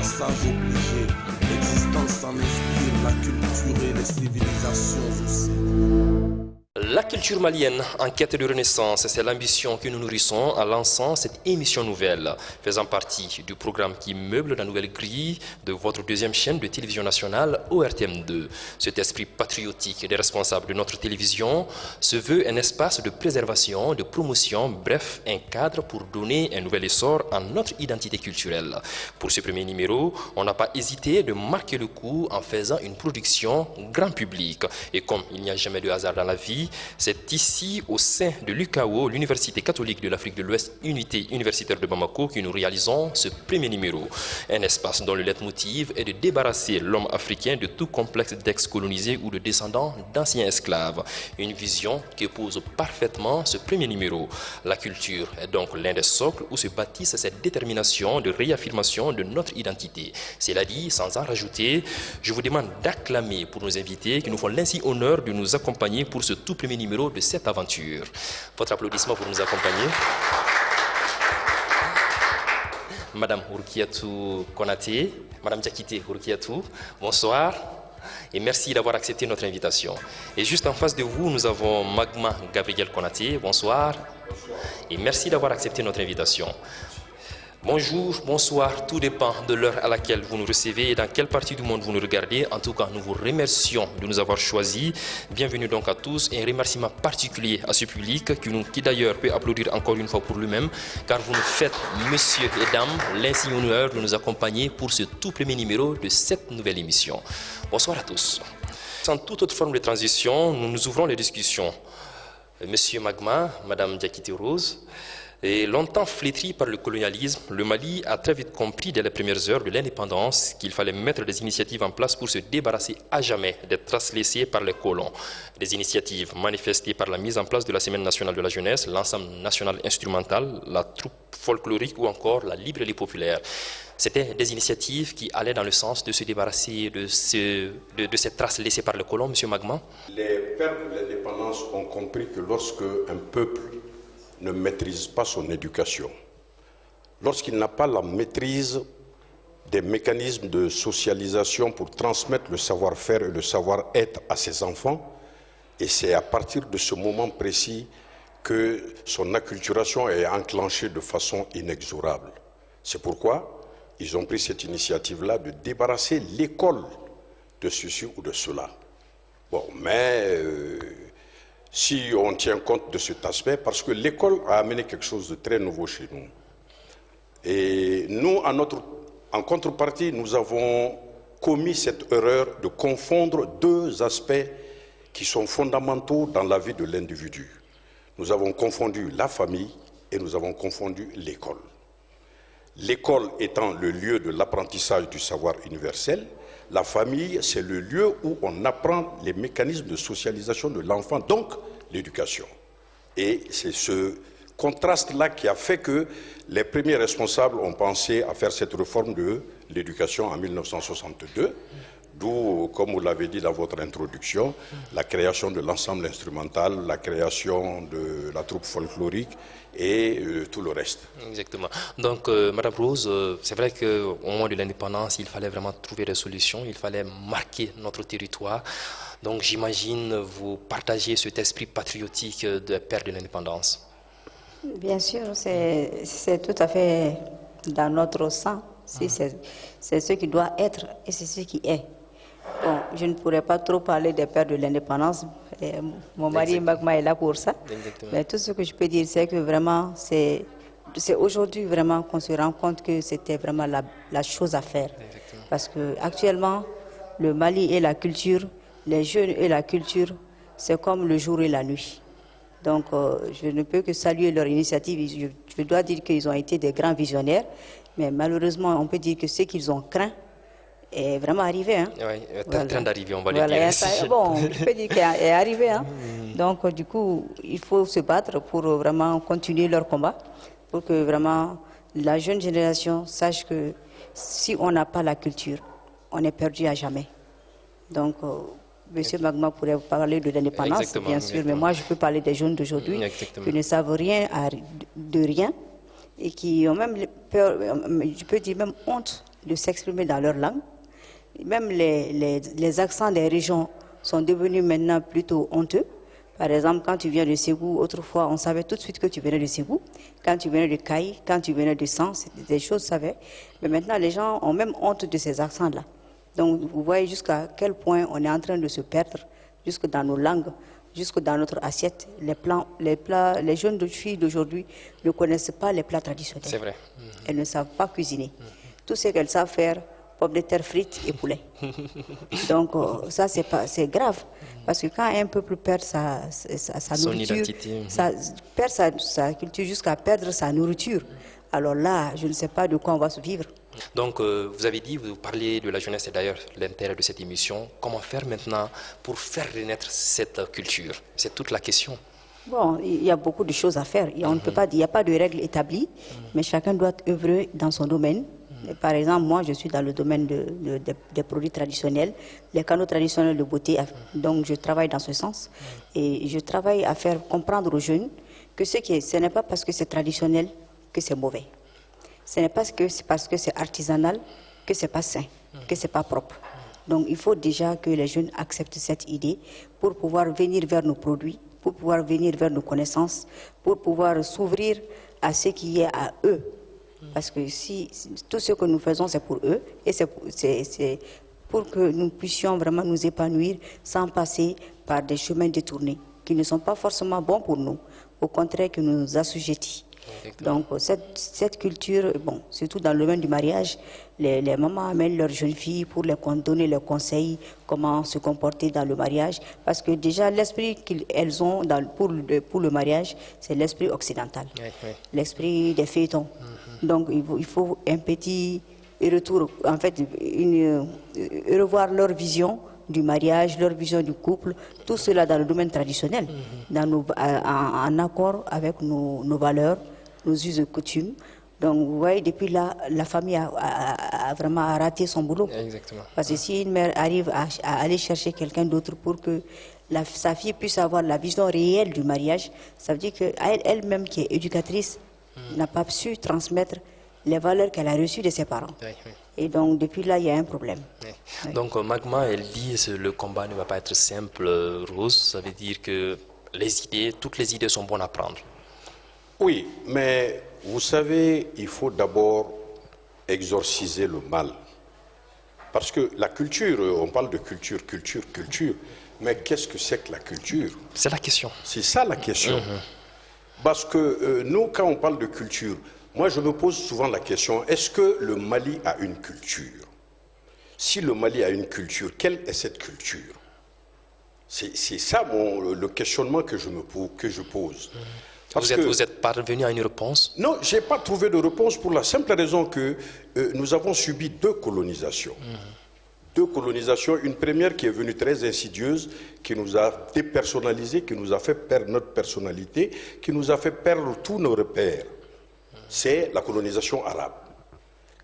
passage obligé. L'existence en inspire, la culture et les civilisations aussi. La culture malienne en quête de renaissance, c'est l'ambition que nous nourrissons en lançant cette émission nouvelle, faisant partie du programme qui meuble la nouvelle grille de votre deuxième chaîne de télévision nationale, ORTM2. Cet esprit patriotique des responsables de notre télévision se veut un espace de préservation, de promotion, bref, un cadre pour donner un nouvel essor à notre identité culturelle. Pour ce premier numéro, on n'a pas hésité de marquer le coup en faisant une production grand public. Et comme il n'y a jamais de hasard dans la vie, c'est ici, au sein de l'UCAO, l'Université catholique de l'Afrique de l'Ouest, unité universitaire de Bamako, que nous réalisons ce premier numéro. Un espace dont le leitmotiv est de débarrasser l'homme africain de tout complexe d'ex-colonisés ou de descendants d'anciens esclaves. Une vision qui pose parfaitement ce premier numéro. La culture est donc l'un des socles où se bâtisse cette détermination de réaffirmation de notre identité. Cela dit, sans en rajouter, je vous demande d'acclamer pour nos invités qui nous font l'ainsi honneur de nous accompagner pour ce tout premier numéro de cette aventure. Votre applaudissement pour nous accompagner. Madame Ourkiatou Konaté, Madame Diakité Ourkiatou, bonsoir et merci d'avoir accepté notre invitation. Et juste en face de vous, nous avons Magma Gabriel Konaté, bonsoir et merci d'avoir accepté notre invitation. Bonjour, bonsoir, tout dépend de l'heure à laquelle vous nous recevez et dans quelle partie du monde vous nous regardez. En tout cas, nous vous remercions de nous avoir choisis. Bienvenue donc à tous et un remerciement particulier à ce public qui d'ailleurs peut applaudir encore une fois pour lui-même car vous nous faites, messieurs et dames, l'insigne honneur de nous accompagner pour ce tout premier numéro de cette nouvelle émission. Bonsoir à tous. Sans toute autre forme de transition, nous ouvrons les discussions. Monsieur Magma, Madame Diakité Rose, et longtemps flétri par le colonialisme, le Mali a très vite compris dès les premières heures de l'indépendance qu'il fallait mettre des initiatives en place pour se débarrasser à jamais des traces laissées par les colons. Des initiatives manifestées par la mise en place de la Semaine nationale de la jeunesse, l'ensemble national instrumental, la troupe folklorique ou encore la librairie populaire. C'était des initiatives qui allaient dans le sens de se débarrasser de ces traces laissées par les colons, M. Magma. Les pères de l'indépendance ont compris que lorsque un peuple ne maîtrise pas son éducation, lorsqu'il n'a pas la maîtrise des mécanismes de socialisation pour transmettre le savoir-faire et le savoir-être à ses enfants, et c'est à partir de ce moment précis que son acculturation est enclenchée de façon inexorable. C'est pourquoi ils ont pris cette initiative-là de débarrasser l'école de ceci ou de cela. Bon, mais si on tient compte de cet aspect, parce que l'école a amené quelque chose de très nouveau chez nous. Et nous, en contrepartie, nous avons commis cette erreur de confondre deux aspects qui sont fondamentaux dans la vie de l'individu. Nous avons confondu la famille et nous avons confondu l'école. L'école étant le lieu de l'apprentissage du savoir universel, la famille, c'est le lieu où on apprend les mécanismes de socialisation de l'enfant, donc l'éducation. Et c'est ce contraste-là qui a fait que les premiers responsables ont pensé à faire cette réforme de l'éducation en 1962, d'où, comme vous l'avez dit dans votre introduction, la création de l'ensemble instrumental, la création de la troupe folklorique et tout le reste. Exactement. Donc, Madame Rose, c'est vrai qu'au moment de l'indépendance, il fallait vraiment trouver des solutions, il fallait marquer notre territoire. Donc, j'imagine vous partagez cet esprit patriotique des pères de l'indépendance. Bien sûr, c'est tout à fait dans notre sang. C'est ce qui doit être et c'est ce qui est. Bon, je ne pourrais pas trop parler des pères de l'indépendance. Mon mari Magma est là pour ça. Exactement. Mais tout ce que je peux dire, c'est que vraiment, c'est aujourd'hui vraiment qu'on se rend compte que c'était vraiment la chose à faire. Exactement. Parce qu'actuellement, le Mali et la culture, les jeunes et la culture, c'est comme le jour et la nuit. Donc, je ne peux que saluer leur initiative. Je dois dire qu'ils ont été des grands visionnaires. Mais malheureusement, on peut dire que ce qu'ils ont craint est vraiment arrivé. Hein. Oui, est en train d'arriver, on va le dire. Bon, je peux dire qu'il est arrivé. Hein. Donc, du coup, il faut se battre pour vraiment continuer leur combat, pour que vraiment la jeune génération sache que si on n'a pas la culture, on est perdu à jamais. Donc, Monsieur Magma pourrait parler de l'indépendance, bien sûr, mais moi, je peux parler des jeunes d'aujourd'hui qui ne savent rien de rien et qui ont même peur, je peux dire même honte de s'exprimer dans leur langue. Même les accents des régions sont devenus maintenant plutôt honteux. Par exemple, quand tu viens de Ségou, autrefois, on savait tout de suite que tu venais de Ségou. Quand tu venais de Caï, quand tu venais de Sang, c'était des choses savaient. Mais maintenant, les gens ont même honte de ces accents-là. Donc, vous voyez jusqu'à quel point on est en train de se perdre, jusque dans nos langues, jusque dans notre assiette. Les jeunes filles d'aujourd'hui ne connaissent pas les plats traditionnels. C'est vrai. Elles ne savent pas cuisiner. Tout ce qu'elles savent faire, pommes de terre frites et poulet. Donc ça, c'est grave. Parce que quand un peuple perd sa nourriture, perd sa culture jusqu'à perdre sa nourriture, alors là, je ne sais pas de quoi on va se vivre. Donc, vous avez dit, vous parlez de la jeunesse, et d'ailleurs l'intérêt de cette émission. Comment faire maintenant pour faire renaître cette culture? C'est toute la question. Bon, il y a beaucoup de choses à faire. On ne peut pas, il n'y a pas de règles établies, mais chacun doit œuvrer dans son domaine. Par exemple, moi, je suis dans le domaine des produits traditionnels, les canaux traditionnels de beauté. Donc, je travaille dans ce sens. Et je travaille à faire comprendre aux jeunes que ce n'est pas parce que c'est traditionnel que c'est mauvais. Ce n'est pas parce que c'est artisanal que c'est pas sain, que c'est pas propre. Donc, il faut déjà que les jeunes acceptent cette idée pour pouvoir venir vers nos produits, pour pouvoir venir vers nos connaissances, pour pouvoir s'ouvrir à ce qui est à eux. Parce que si tout ce que nous faisons, c'est pour eux, et c'est pour que nous puissions vraiment nous épanouir sans passer par des chemins détournés qui ne sont pas forcément bons pour nous, au contraire qui nous assujettit. Donc cette culture, bon, surtout dans le domaine du mariage, les mamans amènent leurs jeunes filles pour leur donner leurs conseils, comment se comporter dans le mariage, parce que déjà l'esprit qu'elles ont pour le mariage, c'est l'esprit occidental, l'esprit des feuilletons. Donc il faut un petit retour, en fait, revoir leur vision du mariage, leur vision du couple, tout cela dans le domaine traditionnel, en accord avec nos valeurs, nos us et coutumes. Donc, vous voyez, depuis là, la famille a vraiment raté son boulot. Exactement. Parce que si une mère arrive à aller chercher quelqu'un d'autre pour que sa fille puisse avoir la vision réelle du mariage, ça veut dire qu'elle-même qui est éducatrice n'a pas su transmettre les valeurs qu'elle a reçues de ses parents. Et donc, depuis là, il y a un problème. Donc, Magma, elle dit que le combat ne va pas être simple, Rose. Ça veut dire que toutes les idées sont bonnes à prendre. Oui, mais vous savez, il faut d'abord exorciser le mal. Parce que la culture, on parle de culture, mais qu'est-ce que c'est que la culture? C'est la question. C'est ça la question. Parce que nous, quand on parle de culture, moi je me pose souvent la question, est-ce que le Mali a une culture? Si le Mali a une culture, quelle est cette culture? C'est ça le questionnement que je pose. Vous êtes parvenu à une réponse? Non, je n'ai pas trouvé de réponse pour la simple raison que nous avons subi deux colonisations. Deux colonisations, une première qui est venue très insidieuse, qui nous a dépersonnalisés, qui nous a fait perdre notre personnalité, qui nous a fait perdre tous nos repères. C'est la colonisation arabe.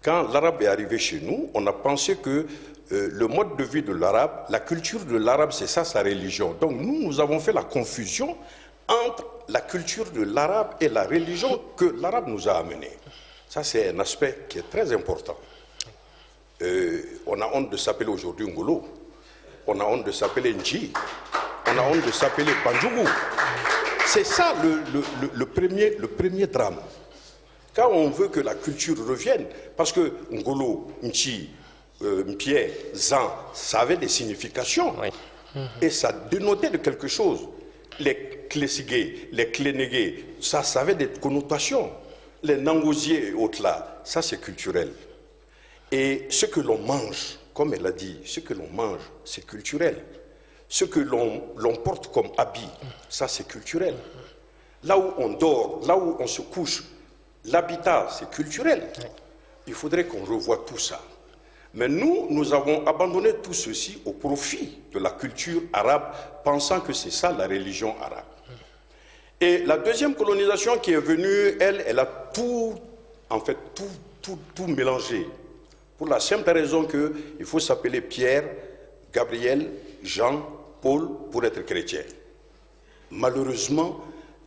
Quand l'arabe est arrivé chez nous, on a pensé que le mode de vie de l'arabe, la culture de l'arabe, c'est ça sa religion. Donc nous avons fait la confusion entre la culture de l'arabe et la religion que l'arabe nous a amenée. Ça, c'est un aspect qui est très important. On a honte de s'appeler aujourd'hui Ngolo. On a honte de s'appeler Nji. On a honte de s'appeler Bandjougou. C'est ça le premier drame. Quand on veut que la culture revienne, parce que Ngolo, Nji, Mpie, Zan, ça avait des significations. Et ça dénotait de quelque chose. Les Klesigué, les Klénégué, ça avait des connotations. Les Nangosiers et autres là, ça c'est culturel. Et ce que l'on mange, comme elle a dit, ce que l'on mange, c'est culturel. Ce que l'on porte comme habit, ça c'est culturel. Là où on dort, là où on se couche, l'habitat, c'est culturel. Il faudrait qu'on revoie tout ça. Mais nous avons abandonné tout ceci au profit de la culture arabe, pensant que c'est ça la religion arabe. Et la deuxième colonisation qui est venue, elle a tout mélangé. Pour la simple raison qu'il faut s'appeler Pierre, Gabriel, Jean, Paul pour être chrétien. Malheureusement,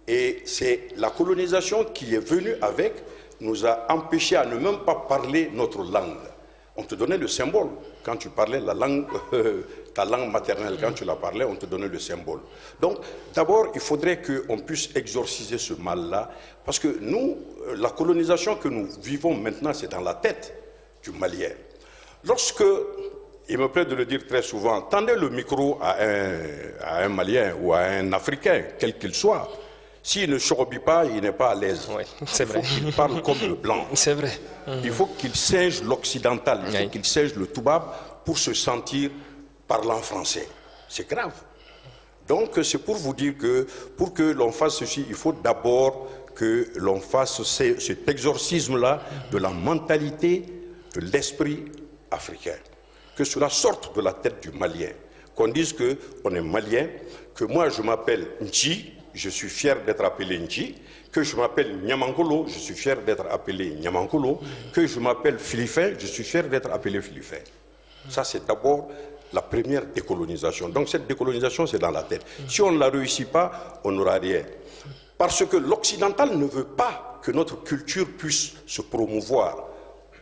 et c'est la colonisation qui est venue avec, nous a empêchés à ne même pas parler notre langue. On te donnait le symbole. Quand tu parlais la langue, ta langue maternelle, quand tu la parlais, on te donnait le symbole. Donc, d'abord, il faudrait qu'on puisse exorciser ce mal-là, parce que nous, la colonisation que nous vivons maintenant, c'est dans la tête du Malien. Lorsque, il me plaît de le dire très souvent, tendez le micro à un Malien ou à un Africain, quel qu'il soit, s'il ne chorobie pas, il n'est pas à l'aise. Oui, c'est vrai. Il faut qu'il parle comme le blanc. C'est vrai. Il faut qu'il singe l'occidental, il faut qu'il singe le toubab pour se sentir parlant français. C'est grave. Donc c'est pour vous dire que pour que l'on fasse ceci, il faut d'abord que l'on fasse cet exorcisme-là de la mentalité, de l'esprit africain. Que cela sorte de la tête du Malien. Qu'on dise qu'on est Malien, que moi je m'appelle Nji, je suis fier d'être appelé Nji, que je m'appelle Nyamankolo, je suis fier d'être appelé Nyamankolo, que je m'appelle Filifin, je suis fier d'être appelé Filifin. Ça, c'est d'abord la première décolonisation. Donc cette décolonisation, c'est dans la tête. Si on ne la réussit pas, on n'aura rien. Parce que l'occidental ne veut pas que notre culture puisse se promouvoir,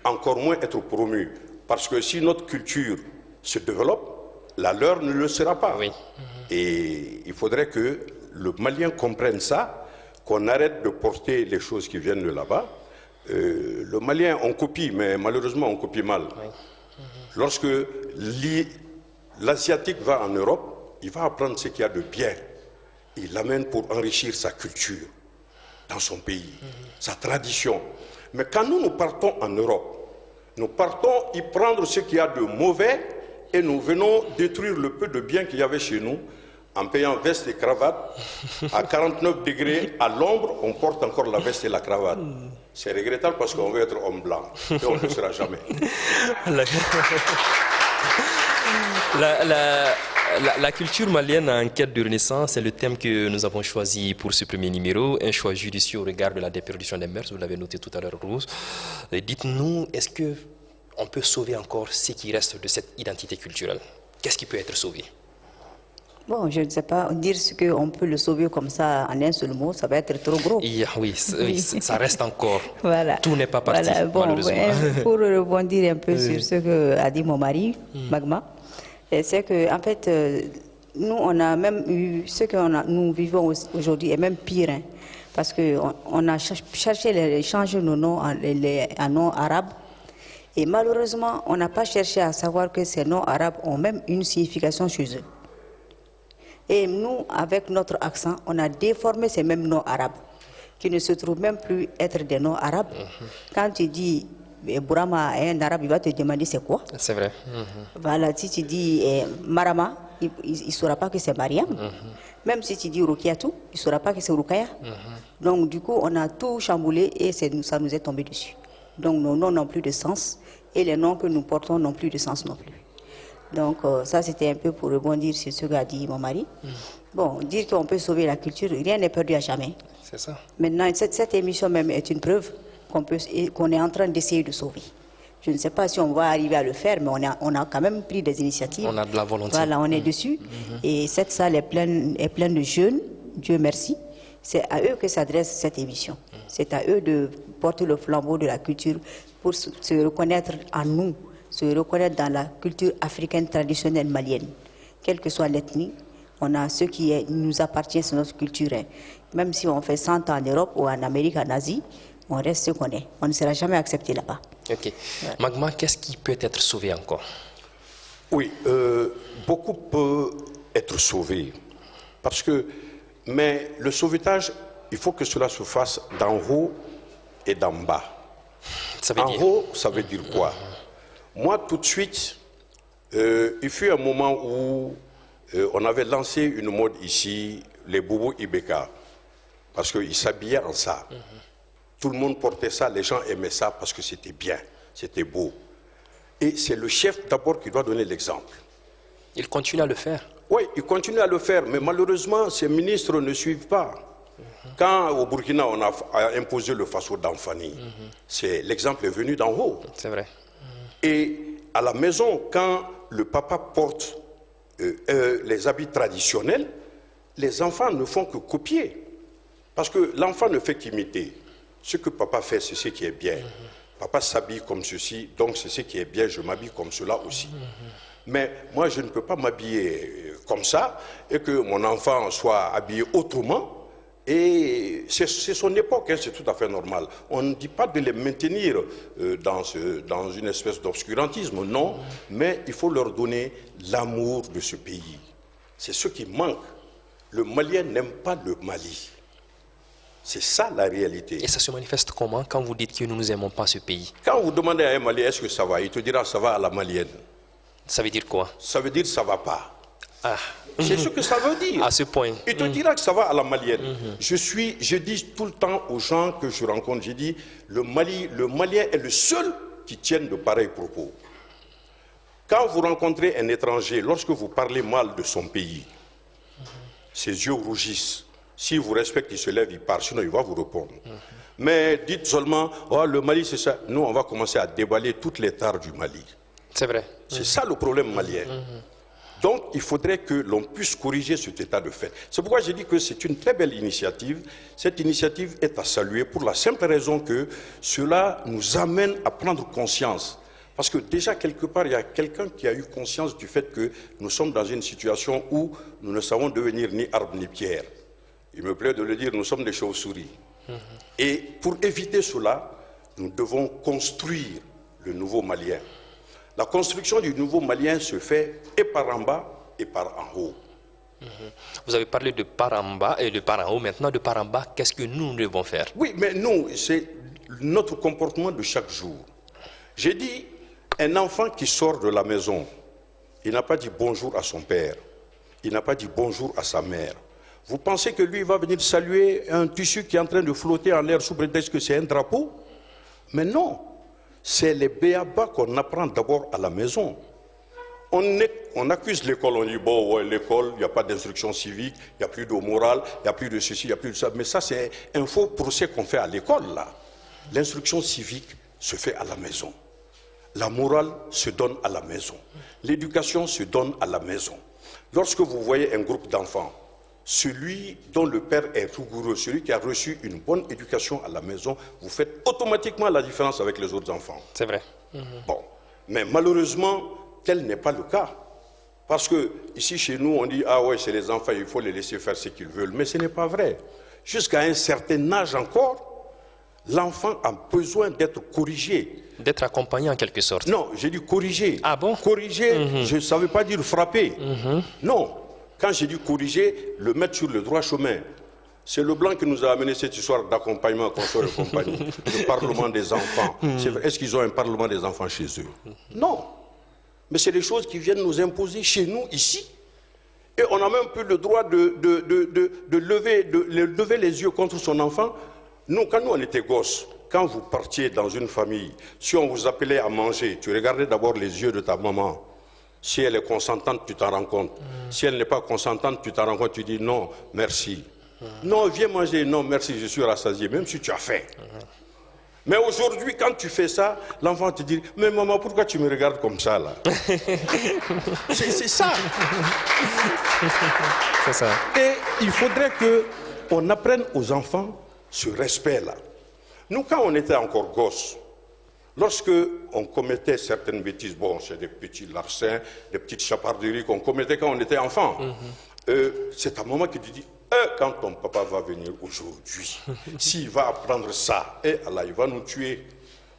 encore moins être promue. Parce que si notre culture se développe, la leur ne le sera pas. Oui. Et il faudrait que le Malien comprenne ça, qu'on arrête de porter les choses qui viennent de là-bas. Le Malien, on copie, mais malheureusement, on copie mal. Oui. Lorsque l'Asiatique va en Europe, il va apprendre ce qu'il y a de bien. Il l'amène pour enrichir sa culture dans son pays, sa tradition. Mais quand nous partons en Europe, nous partons y prendre ce qu'il y a de mauvais et nous venons détruire le peu de bien qu'il y avait chez nous en payant veste et cravate. À 49 degrés, à l'ombre, on porte encore la veste et la cravate. C'est regrettable parce qu'on veut être homme blanc. Et on ne le sera jamais. La culture malienne en quête de renaissance, c'est le thème que nous avons choisi pour ce premier numéro. Un choix judicieux au regard de la déperdition des mœurs, vous l'avez noté tout à l'heure, Rose. Dites-nous, est-ce qu'on peut sauver encore ce qui reste de cette identité culturelle? Qu'est-ce qui peut être sauvé? Bon, je ne sais pas, dire ce qu'on peut le sauver comme ça en un seul mot, ça va être trop gros. Oui, ça reste encore. Voilà. Tout n'est pas parti, voilà. Bon, malheureusement. Pour rebondir un peu sur ce qu'a dit mon mari, Magma, c'est qu'en fait, nous, on a même eu ce que nous vivons aujourd'hui, et même pire, hein, parce qu'on a cherché à changer nos noms en noms arabes, et malheureusement, on n'a pas cherché à savoir que ces noms arabes ont même une signification chez eux. Et nous, avec notre accent, on a déformé ces mêmes noms arabes, qui ne se trouvent même plus être des noms arabes. Quand tu dis Bourama à un arabe, il va te demander c'est quoi. C'est vrai. Voilà, si tu dis Marama, il ne saura pas que c'est Mariam. Même si tu dis Rukiatou, il ne saura pas que c'est Rukaya. Donc du coup, on a tout chamboulé et ça nous est tombé dessus. Donc nos noms n'ont plus de sens et les noms que nous portons n'ont plus de sens non plus. Donc ça, c'était un peu pour rebondir sur ce qu'a dit mon mari. Bon, dire qu'on peut sauver la culture, rien n'est perdu à jamais. C'est ça. Maintenant, cette émission même est une preuve qu'on est en train d'essayer de sauver. Je ne sais pas si on va arriver à le faire, mais on a quand même pris des initiatives. On a de la volonté. Voilà, on est dessus. Et cette salle est pleine de jeunes, Dieu merci. C'est à eux que s'adresse cette émission. C'est à eux de porter le flambeau de la culture pour se reconnaître en nous, se reconnaître dans la culture africaine traditionnelle malienne. Quelle que soit l'ethnie, on a ce qui nous appartient, c'est notre culture. Même si on fait 100 ans en Europe ou en Amérique, en Asie, on reste ce qu'on est. On ne sera jamais accepté là-bas. Ok. Ouais. Magma, qu'est-ce qui peut être sauvé encore? Oui, beaucoup peut être sauvé. Mais le sauvetage, il faut que cela se fasse d'en haut et d'en bas. Ça veut dire... haut, ça veut dire quoi? Moi, tout de suite, il fut un moment où on avait lancé une mode ici, les boubous Ibeka, parce qu'ils s'habillaient en ça. Tout le monde portait ça, les gens aimaient ça parce que c'était bien, c'était beau. Et c'est le chef d'abord qui doit donner l'exemple. Il continue à le faire. Oui, il continue à le faire, mais malheureusement, ces ministres ne suivent pas. Quand au Burkina, on a imposé le faso d'Anfani, l'exemple est venu d'en haut. C'est vrai. Et à la maison, quand le papa porte les habits traditionnels, les enfants ne font que copier. Parce que l'enfant ne fait qu'imiter. Ce que papa fait, c'est ce qui est bien. Papa s'habille comme ceci, donc c'est ce qui est bien, je m'habille comme cela aussi. Mais moi, je ne peux pas m'habiller comme ça et que mon enfant soit habillé autrement. Et c'est son époque, hein, c'est tout à fait normal. On ne dit pas de les maintenir dans une espèce d'obscurantisme, non, mais il faut leur donner l'amour de ce pays. C'est ce qui manque. Le Malien n'aime pas le Mali. C'est ça la réalité. Et ça se manifeste comment quand vous dites que nous n'aimons pas ce pays? Quand vous demandez à un Malien est-ce que ça va, il te dira ça va à la malienne. Ça veut dire quoi? Ça veut dire ça va pas. Ah. C'est ce que ça veut dire. À ce point. Il te dira que ça va à la malienne. Je dis tout le temps aux gens que je rencontre, je dis le Malien est le seul qui tienne de pareils propos. Quand vous rencontrez un étranger, lorsque vous parlez mal de son pays, ses yeux rougissent. Si vous respectez, il se lève, il part, sinon il va vous répondre. Mais dites seulement, oh, le Mali c'est ça. Nous, on va commencer à déballer toutes les tares du Mali. C'est vrai. C'est ça le problème malien. Donc, il faudrait que l'on puisse corriger cet état de fait. C'est pourquoi j'ai dit que c'est une très belle initiative. Cette initiative est à saluer pour la simple raison que cela nous amène à prendre conscience. Parce que déjà, quelque part, il y a quelqu'un qui a eu conscience du fait que nous sommes dans une situation où nous ne savons devenir ni arbre ni pierre. Il me plaît de le dire, nous sommes des chauves-souris. Et pour éviter cela, nous devons construire le nouveau Malien. La construction du nouveau Malien se fait et par en bas et par en haut. Vous avez parlé de par en bas et de par en haut. Maintenant, de par en bas, qu'est-ce que nous devons faire? Oui, mais nous, c'est notre comportement de chaque jour. J'ai dit, un enfant qui sort de la maison, il n'a pas dit bonjour à son père, il n'a pas dit bonjour à sa mère. Vous pensez que lui, il va venir saluer un tissu qui est en train de flotter en l'air sous prétexte que c'est un drapeau? Mais non, c'est les béabas qu'on apprend d'abord à la maison. On accuse l'école, on dit, bon, ouais, l'école, il n'y a pas d'instruction civique, il n'y a plus de morale, il n'y a plus de ceci, il n'y a plus de ça. Mais ça, c'est un faux procès qu'on fait à l'école, là. L'instruction civique se fait à la maison. La morale se donne à la maison. L'éducation se donne à la maison. Lorsque vous voyez un groupe d'enfants, celui dont le père est rigoureux, celui qui a reçu une bonne éducation à la maison, vous faites automatiquement la différence avec les autres enfants. C'est vrai. Bon, mais malheureusement, tel n'est pas le cas. Parce que ici, chez nous, on dit, ah ouais, c'est les enfants, il faut les laisser faire ce qu'ils veulent. Mais ce n'est pas vrai. Jusqu'à un certain âge encore, l'enfant a besoin d'être corrigé. D'être accompagné en quelque sorte. Non, j'ai dit corriger. Ah bon? Corriger, je ne savais pas dire frapper. Non. Quand j'ai dit corriger, le mettre sur le droit chemin. C'est le blanc qui nous a amené cette histoire d'accompagnement, consort et compagnie. Le parlement des enfants. Est-ce qu'ils ont un parlement des enfants chez eux? Non. Mais c'est des choses qui viennent nous imposer chez nous, ici. Et on n'a même plus le droit de lever les yeux contre son enfant. Nous, quand nous on était gosses, quand vous partiez dans une famille, si on vous appelait à manger, tu regardais d'abord les yeux de ta maman. Si elle est consentante, tu t'en rends compte. Si elle n'est pas consentante, tu t'en rends compte, tu dis non, merci. Non, viens manger, non, merci, je suis rassasié, même si tu as faim. Mais aujourd'hui, quand tu fais ça, l'enfant te dit, mais maman, pourquoi tu me regardes comme ça, là? C'est ça. C'est ça. Et il faudrait qu'on apprenne aux enfants ce respect-là. Nous, quand on était encore gosses, lorsque on commettait certaines bêtises, bon, c'est des petits larcins, des petites chaparderies qu'on commettait quand on était enfant, c'est ta maman qui te dit, quand ton papa va venir aujourd'hui, s'il va apprendre ça, Allah, il va nous tuer.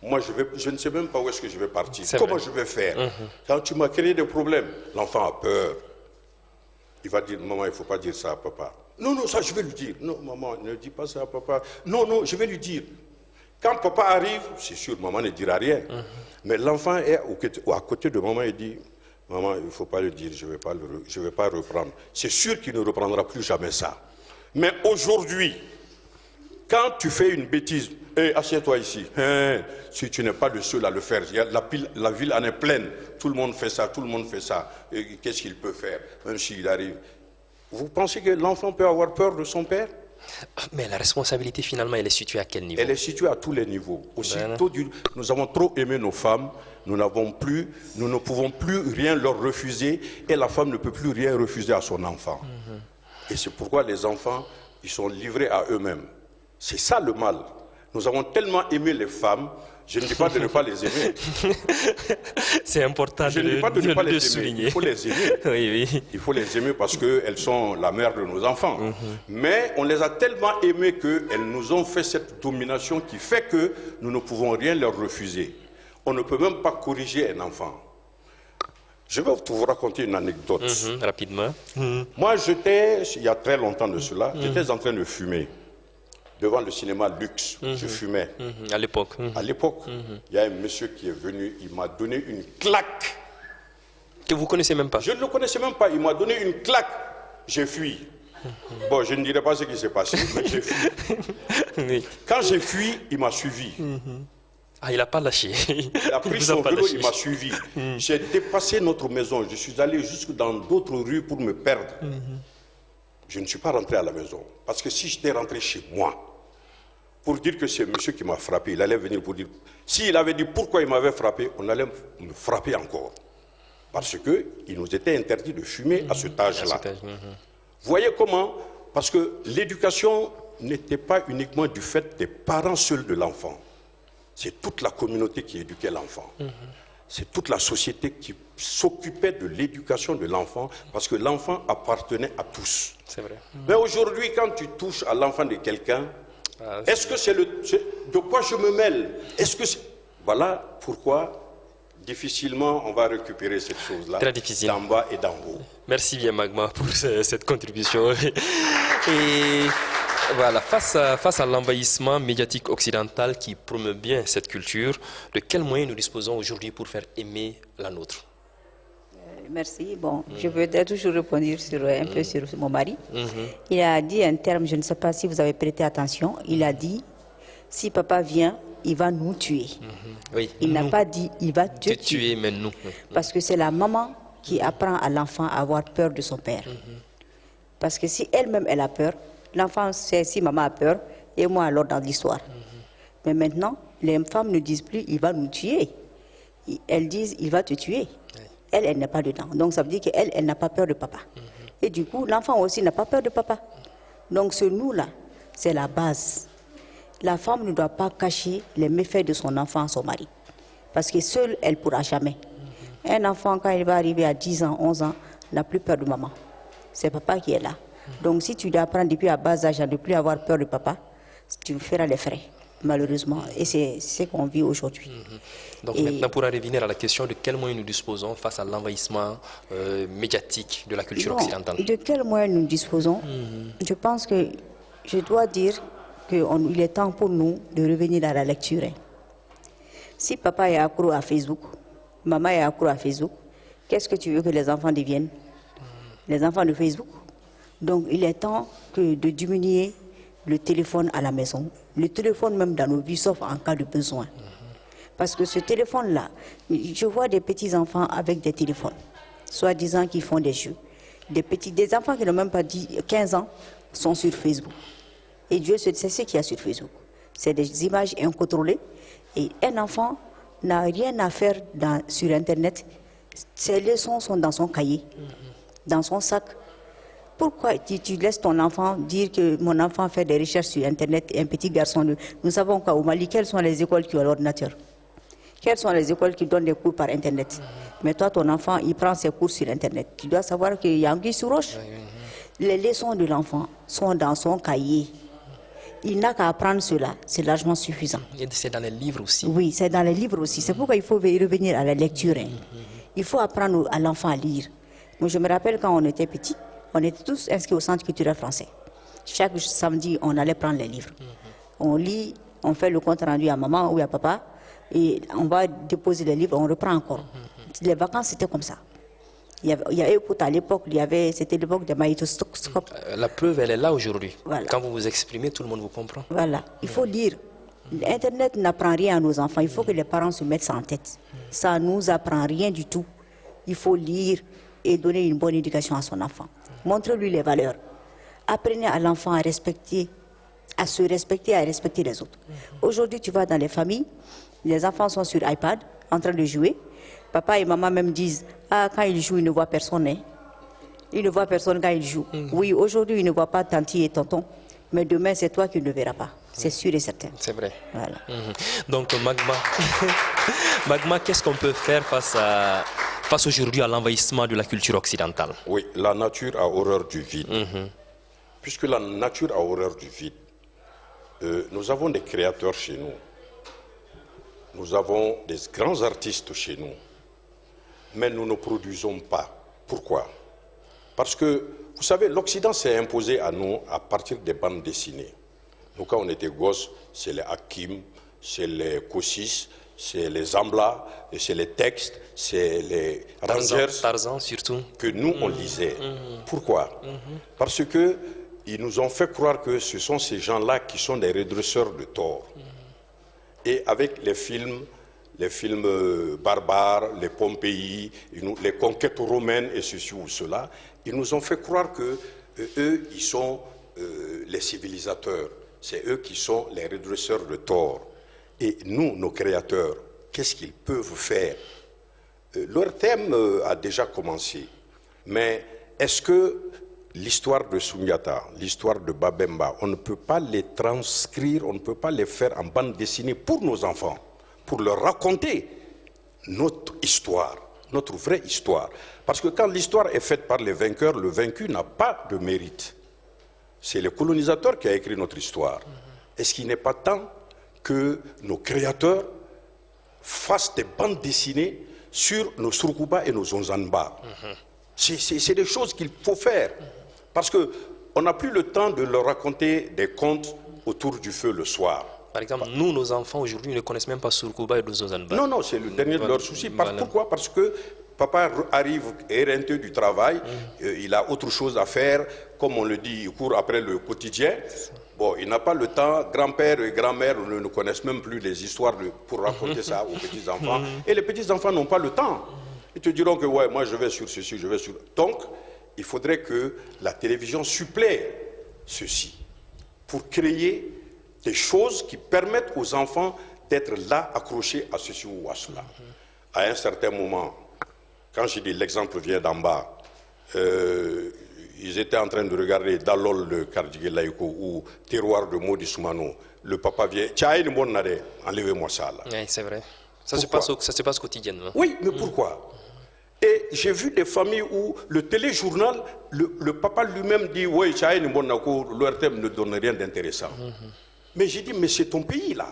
Moi, je ne sais même pas où est-ce que je vais partir. Comment je vais faire? Quand tu m'as créé des problèmes, l'enfant a peur. Il va dire, maman, il ne faut pas dire ça à papa. Non, non, ça, je vais lui dire. Non, maman, ne dis pas ça à papa. Non, non, je vais lui dire. Quand papa arrive, c'est sûr, maman ne dira rien. Mais l'enfant est à côté de maman et dit, maman, il ne faut pas le dire, je ne vais pas reprendre. C'est sûr qu'il ne reprendra plus jamais ça. Mais aujourd'hui, quand tu fais une bêtise, assieds-toi ici. Si tu n'es pas le seul à le faire, la ville en est pleine. Tout le monde fait ça, tout le monde fait ça. Qu'est-ce qu'il peut faire, même s'il arrive? Vous pensez que l'enfant peut avoir peur de son père? Mais la responsabilité, finalement, elle est située à quel niveau? Elle est située à tous les niveaux. Nous avons trop aimé nos femmes, nous ne pouvons plus rien leur refuser, et la femme ne peut plus rien refuser à son enfant. Et c'est pourquoi les enfants, ils sont livrés à eux-mêmes. C'est ça le mal. Nous avons tellement aimé les femmes, Je ne dis pas de ne pas les aimer. C'est important Je ne dis pas de ne pas les aimer. souligner. Il faut les aimer. Oui, oui. Il faut les aimer parce qu'elles sont la mère de nos enfants. Mais on les a tellement aimées qu'elles nous ont fait cette domination qui fait que nous ne pouvons rien leur refuser. On ne peut même pas corriger un enfant. Je vais vous raconter une anecdote. Rapidement. Moi, j'étais, il y a très longtemps de cela, j'étais en train de fumer. Devant le cinéma Luxe, je fumais. À l'époque. À l'époque, il y a un monsieur qui est venu, il m'a donné une claque. Que vous ne connaissez même pas. Je ne le connaissais même pas, il m'a donné une claque. J'ai fui. Bon, je ne dirai pas ce qui s'est passé, mais j'ai fui. Oui. Quand j'ai fui, il m'a suivi. Ah, il n'a pas lâché. Il a pris son vélo, il m'a suivi. J'ai dépassé notre maison, je suis allé jusque dans d'autres rues pour me perdre. Je ne suis pas rentré à la maison. Parce que si j'étais rentré chez moi, pour dire que c'est monsieur qui m'a frappé, il allait venir pour dire... S'il avait dit pourquoi il m'avait frappé, on allait me frapper encore. Parce qu'il nous était interdit de fumer à cet âge-là. Vous voyez comment? Parce que l'éducation n'était pas uniquement du fait des parents seuls de l'enfant. C'est toute la communauté qui éduquait l'enfant. C'est toute la société qui s'occupait de l'éducation de l'enfant parce que l'enfant appartenait à tous. C'est vrai. Mais aujourd'hui, quand tu touches à l'enfant de quelqu'un, est-ce que c'est de quoi je me mêle? Est-ce que voilà pourquoi difficilement on va récupérer cette chose-là. Très difficile. D'en bas et d'en haut. Merci bien Magma pour cette contribution. Et voilà, face à l'envahissement médiatique occidental qui promeut bien cette culture, de quels moyens nous disposons aujourd'hui pour faire aimer la nôtre? Merci. Bon, je veux toujours répondre un peu sur mon mari. Il a dit un terme, je ne sais pas si vous avez prêté attention, il a dit, si papa vient, il va nous tuer. Oui, il n'a pas dit, il va te tuer. Mais nous. Parce que c'est la maman qui apprend à l'enfant à avoir peur de son père. Parce que si elle-même, elle a peur, l'enfant sait si maman a peur, et moi alors dans l'histoire. Mais maintenant, les femmes ne disent plus, il va nous tuer. Elles disent, il va te tuer. Elle n'est pas dedans. Donc ça veut dire qu'elle, elle n'a pas peur de papa. Et du coup, l'enfant aussi n'a pas peur de papa. Donc ce nous-là, c'est la base. La femme ne doit pas cacher les méfaits de son enfant à son mari. Parce que seule, elle ne pourra jamais. Un enfant, quand il va arriver à 10 ans, 11 ans, n'a plus peur de maman. C'est papa qui est là. Donc si tu dois apprendre depuis à bas âge à ne plus avoir peur de papa, tu feras les frais, malheureusement. Et c'est ce qu'on vit aujourd'hui. Donc maintenant, pour en revenir à la question de quels moyens nous disposons face à l'envahissement médiatique de la culture occidentale. De quels moyens nous disposons? Je pense que je dois dire qu'il est temps pour nous de revenir à la lecture. Si papa est accro à Facebook, maman est accro à Facebook, qu'est-ce que tu veux que les enfants deviennent? Les enfants de Facebook. Donc il est temps de diminuer le téléphone à la maison, le téléphone même dans nos vies, sauf en cas de besoin. Parce que ce téléphone-là, je vois des petits-enfants avec des téléphones, soi-disant qui font des jeux. Des enfants qui n'ont même pas 15 ans sont sur Facebook. Et Dieu sait ce qu'il y a sur Facebook. C'est des images incontrôlées. Et un enfant n'a rien à faire sur Internet. Ses leçons sont dans son cahier, dans son sac. Pourquoi tu laisses ton enfant dire que mon enfant fait des recherches sur Internet, un petit garçon? Nous savons qu'au Mali, quelles sont les écoles qui ont l'ordinateur? Quelles sont les écoles qui donnent des cours par Internet? Mais toi, ton enfant, il prend ses cours sur Internet. Tu dois savoir qu'il y a anguille sous roche. Les leçons de l'enfant sont dans son cahier. Il n'a qu'à apprendre cela, c'est largement suffisant. Et c'est dans les livres aussi. Oui, c'est dans les livres aussi. C'est pourquoi il faut revenir à la lecture. Il faut apprendre à l'enfant à lire. Moi, je me rappelle quand on était petits, on était tous inscrits au Centre culturel français. Chaque samedi, on allait prendre les livres. On lit, on fait le compte rendu à maman ou à papa, et on va déposer les livres, on reprend encore. Les vacances, c'était comme ça. Il y avait à l'époque, c'était l'époque des magnétoscopes. La preuve, elle est là aujourd'hui. Voilà. Quand vous vous exprimez, tout le monde vous comprend. Voilà, il faut lire. Internet n'apprend rien à nos enfants. Il faut que les parents se mettent ça en tête. Ça ne nous apprend rien du tout. Il faut lire et donner une bonne éducation à son enfant. Montrez-lui les valeurs. Apprenez à l'enfant à respecter, à se respecter, à respecter les autres. Aujourd'hui, tu vas dans les familles, les enfants sont sur iPad, en train de jouer. Papa et maman même disent, ah, quand ils jouent, ils ne voient personne. Ils ne voient personne quand ils jouent. Oui, aujourd'hui, ils ne voient pas tanti et tonton. Mais demain, c'est toi qui ne le verras pas. C'est sûr et certain. C'est vrai. Voilà. Donc, Magma, Magma, qu'est-ce qu'on peut faire face aujourd'hui à l'envahissement de la culture occidentale? Oui, la nature a horreur du vide. Puisque la nature a horreur du vide, nous avons des créateurs chez nous. Nous avons des grands artistes chez nous. Mais nous ne produisons pas. Pourquoi? Parce que, vous savez, l'Occident s'est imposé à nous à partir des bandes dessinées. Nous, quand on était gosses, c'est les Hakim, c'est les Kossis, c'est les Zambla, c'est les textes, c'est les Rangers. Tarzan surtout. Que nous, on lisait. Pourquoi? Parce que ils nous ont fait croire que ce sont ces gens-là qui sont des redresseurs de tort. Et avec les films barbares, les Pompéi, les conquêtes romaines et ceci ou cela, ils nous ont fait croire que eux, ils sont les civilisateurs. C'est eux qui sont les redresseurs de tort. Et nous, nos créateurs, qu'est-ce qu'ils peuvent faire? Leur thème a déjà commencé. Mais est-ce que l'histoire de Sundiata, l'histoire de Babemba, on ne peut pas les transcrire, on ne peut pas les faire en bande dessinée pour nos enfants, pour leur raconter notre histoire, notre vraie histoire. Parce que quand l'histoire est faite par les vainqueurs, le vaincu n'a pas de mérite. C'est le colonisateur qui a écrit notre histoire. Est-ce qu'il n'est pas temps que nos créateurs fassent des bandes dessinées sur nos Surkuba et nos Zonzanba? C'est des choses qu'il faut faire. Parce qu'on n'a plus le temps de leur raconter des contes autour du feu le soir. Par exemple, nous, nos enfants, aujourd'hui, ne connaissent même pas Surkuba et Zonzanba. Non, c'est le dernier de leurs soucis. Pourquoi? Parce que papa arrive éreinteux du travail, il a autre chose à faire, comme on le dit, il court après le quotidien. Bon, il n'a pas le temps, grand-père et grand-mère ne connaissent même plus les histoires pour raconter ça aux petits-enfants. Et les petits-enfants n'ont pas le temps. Ils te diront que, ouais, moi je vais sur ceci, je vais sur... Donc, il faudrait que la télévision supplée ceci pour créer des choses qui permettent aux enfants d'être là, accrochés à ceci ou à cela. À un certain moment, quand je dis l'exemple vient d'en bas, ils étaient en train de regarder Dalol le Kardigé Laïko ou Terroir de Maudit Soumano. Le papa vient, Tchaï, enlevez-moi ça là. Oui, c'est vrai. Ça se passe quotidiennement. Oui, mais pourquoi? Et j'ai vu des familles où le téléjournal, le papa lui-même dit, oui, Tchaï, leur thème ne donne rien d'intéressant. Mais j'ai dit, mais c'est ton pays là.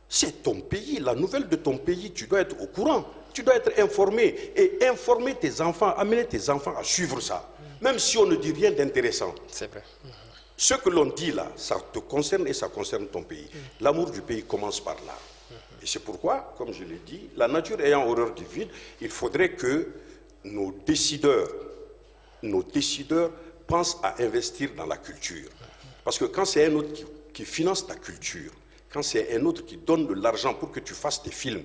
C'est ton pays, la nouvelle de ton pays, tu dois être au courant. Tu dois être informé et informer tes enfants, amener tes enfants à suivre ça. Même si on ne dit rien d'intéressant. C'est vrai. Ce que l'on dit là, ça te concerne et ça concerne ton pays. L'amour du pays commence par là. Et c'est pourquoi, comme je l'ai dit, la nature ayant horreur du vide, il faudrait que nos décideurs pensent à investir dans la culture. Parce que quand c'est un autre qui finance ta culture, quand c'est un autre qui donne de l'argent pour que tu fasses tes films,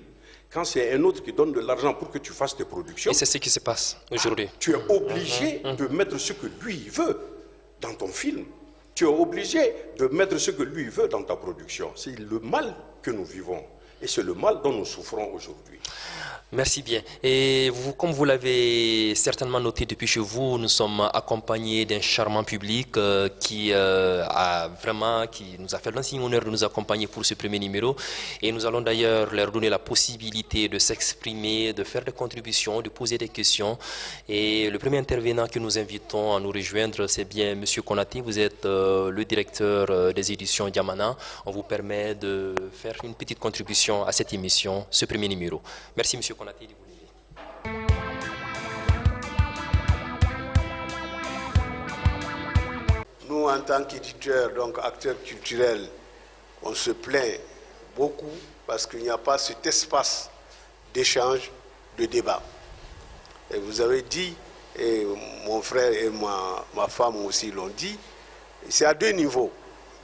quand c'est un autre qui donne de l'argent pour que tu fasses tes productions... Et c'est ce qui se passe aujourd'hui. Tu es obligé de mettre ce que lui veut dans ton film. Tu es obligé de mettre ce que lui veut dans ta production. C'est le mal que nous vivons. Et c'est le mal dont nous souffrons aujourd'hui. Merci bien. Et vous, comme vous l'avez certainement noté depuis chez vous, nous sommes accompagnés d'un charmant public qui nous a fait l'insigne honneur de nous accompagner pour ce premier numéro. Et nous allons d'ailleurs leur donner la possibilité de s'exprimer, de faire des contributions, de poser des questions. Et le premier intervenant que nous invitons à nous rejoindre, c'est bien M. Konaté. Vous êtes le directeur des éditions Diamana. On vous permet de faire une petite contribution à cette émission, ce premier numéro. Merci M. Konaté de vous lever. Nous, en tant qu'éditeurs, donc acteurs culturels, on se plaint beaucoup parce qu'il n'y a pas cet espace d'échange, de débat. Et vous avez dit, et mon frère et ma femme aussi l'ont dit, c'est à deux niveaux.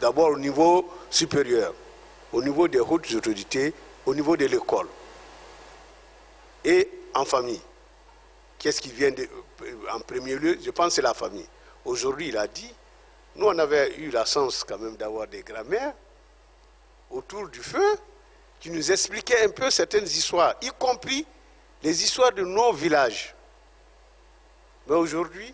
D'abord au niveau supérieur, au niveau des hautes autorités, au niveau de l'école. Et en famille. Qu'est-ce qui vient en premier lieu? Je pense que c'est la famille. Aujourd'hui, il a dit, nous on avait eu la chance quand même d'avoir des grands-mères autour du feu qui nous expliquaient un peu certaines histoires, y compris les histoires de nos villages. Mais aujourd'hui,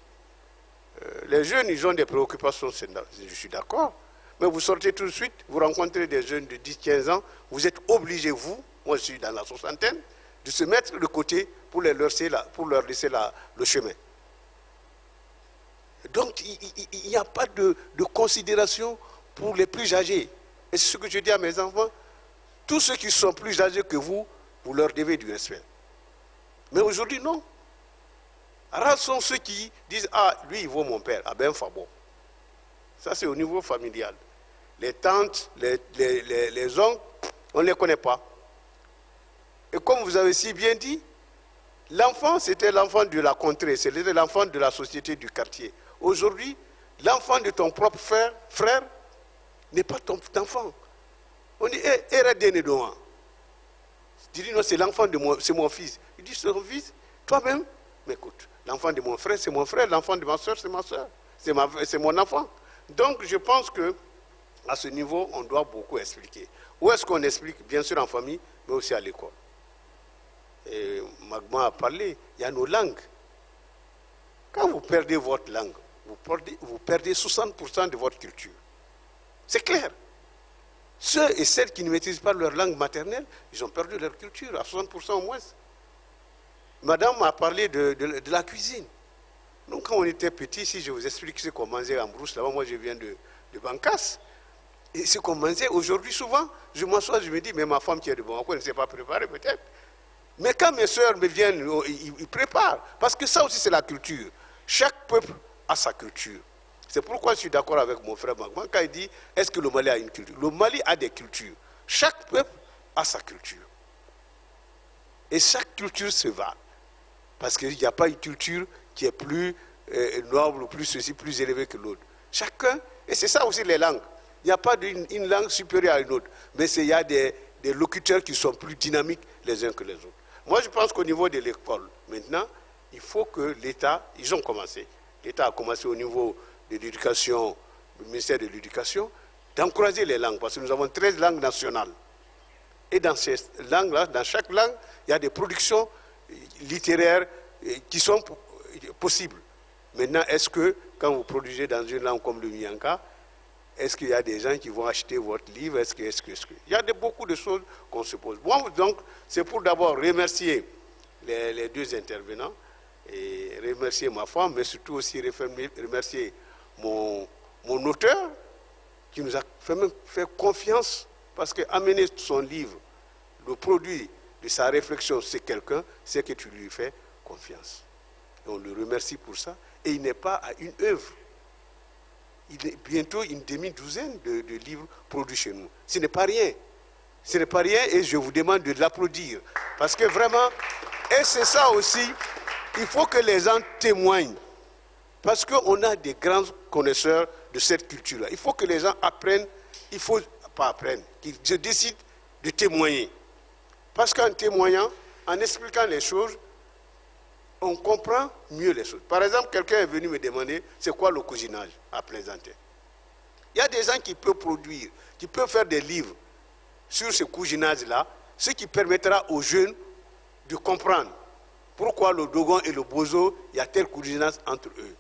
Les jeunes, ils ont des préoccupations, je suis d'accord. Mais vous sortez tout de suite, vous rencontrez des jeunes de 10-15 ans, vous êtes obligés, vous, moi je suis dans la soixantaine, de se mettre de côté pour leur laisser le chemin. Donc, il n'y a pas de considération pour les plus âgés. Et c'est ce que je dis à mes enfants. Tous ceux qui sont plus âgés que vous, vous leur devez du respect. Mais aujourd'hui, non. Rares sont ceux qui disent « Ah, lui, il vaut mon père. Ah ben, enfin bon. » Ça, c'est au niveau familial. Les tantes, les oncles, on ne les connaît pas. Et comme vous avez si bien dit, l'enfant, c'était l'enfant de la contrée, c'était l'enfant de la société du quartier. Aujourd'hui, l'enfant de ton propre frère n'est pas ton enfant. On dit, Eradene Doan. Il dit, non, c'est l'enfant de mon fils. Il dit, c'est ton fils, toi-même. Mais écoute, l'enfant de mon frère, c'est mon frère, l'enfant de ma soeur, c'est ma soeur. C'est mon enfant. Donc, je pense que à ce niveau, on doit beaucoup expliquer. Où est-ce qu'on explique? Bien sûr en famille, mais aussi à l'école. Et Magma a parlé, il y a nos langues. Quand vous perdez votre langue, vous perdez 60% de votre culture. C'est clair. Ceux et celles qui ne maîtrisent pas leur langue maternelle, ils ont perdu leur culture, à 60% au moins. Madame a parlé de la cuisine. Donc quand on était petit, si je vous explique ce qu'on mangeait en brousse, là-bas, moi je viens de Bancasse, et ce qu'on mangeait aujourd'hui, souvent, je m'assois, je me dis, mais ma femme qui est de Bamako ne sait pas préparer peut-être. Mais quand mes soeurs me viennent, ils préparent. Parce que ça aussi, c'est la culture. Chaque peuple a sa culture. C'est pourquoi je suis d'accord avec mon frère Magman quand il dit, est-ce que le Mali a une culture? Le Mali a des cultures. Chaque peuple a sa culture. Et chaque culture se va. Parce qu'il n'y a pas une culture qui est plus noble, plus ceci, plus élevée que l'autre. Chacun, et c'est ça aussi les langues. Il n'y a pas une langue supérieure à une autre. Mais il y a des locuteurs qui sont plus dynamiques les uns que les autres. Moi, je pense qu'au niveau de l'école, maintenant, il faut que l'État, ils ont commencé. L'État a commencé au niveau de l'éducation, du ministère de l'Éducation, d'encourager les langues, parce que nous avons 13 langues nationales. Et dans ces langues-là, dans chaque langue, il y a des productions littéraires qui sont possibles. Maintenant, est-ce que, quand vous produisez dans une langue comme le Mianka, est-ce qu'il y a des gens qui vont acheter votre livre? Il y a beaucoup de choses qu'on se pose. Bon, donc, c'est pour d'abord remercier les deux intervenants, et remercier ma femme, mais surtout aussi remercier mon auteur, qui nous a fait confiance, parce qu'amener son livre, le produit de sa réflexion, c'est quelqu'un, c'est que tu lui fais confiance. Et on le remercie pour ça. Et il n'est pas à une œuvre. Il est bientôt une demi-douzaine de livres produits chez nous. Ce n'est pas rien. Ce n'est pas rien et je vous demande de l'applaudir. Parce que vraiment, et c'est ça aussi, il faut que les gens témoignent. Parce qu'on a des grands connaisseurs de cette culture-là. Il faut que les gens apprennent, il faut pas apprendre, qu'ils se décident de témoigner. Parce qu'en témoignant, en expliquant les choses, on comprend mieux les choses. Par exemple, quelqu'un est venu me demander c'est quoi le cousinage à plaisanter. Il y a des gens qui peuvent produire, qui peuvent faire des livres sur ce cousinage-là, ce qui permettra aux jeunes de comprendre pourquoi le Dogon et le Bozo, il y a tel cousinage entre eux.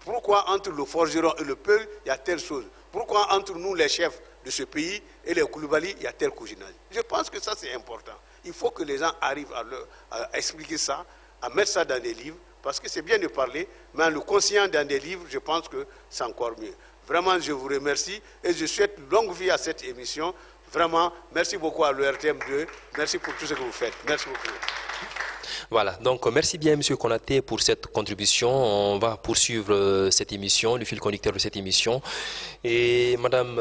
Pourquoi entre le forgeron et le Peul, il y a telle chose. Pourquoi entre nous, les chefs de ce pays, et les Koulibaly, il y a tel cousinage. Je pense que ça, c'est important. Il faut que les gens arrivent à expliquer ça, à mettre ça dans des livres, parce que c'est bien de parler, mais en le conscient dans des livres, je pense que c'est encore mieux. Vraiment, je vous remercie et je souhaite longue vie à cette émission. Vraiment, merci beaucoup à l'ERTM2. Merci pour tout ce que vous faites. Merci beaucoup. Voilà, donc merci bien M. Konaté pour cette contribution. On va poursuivre cette émission, le fil conducteur de cette émission. Et Madame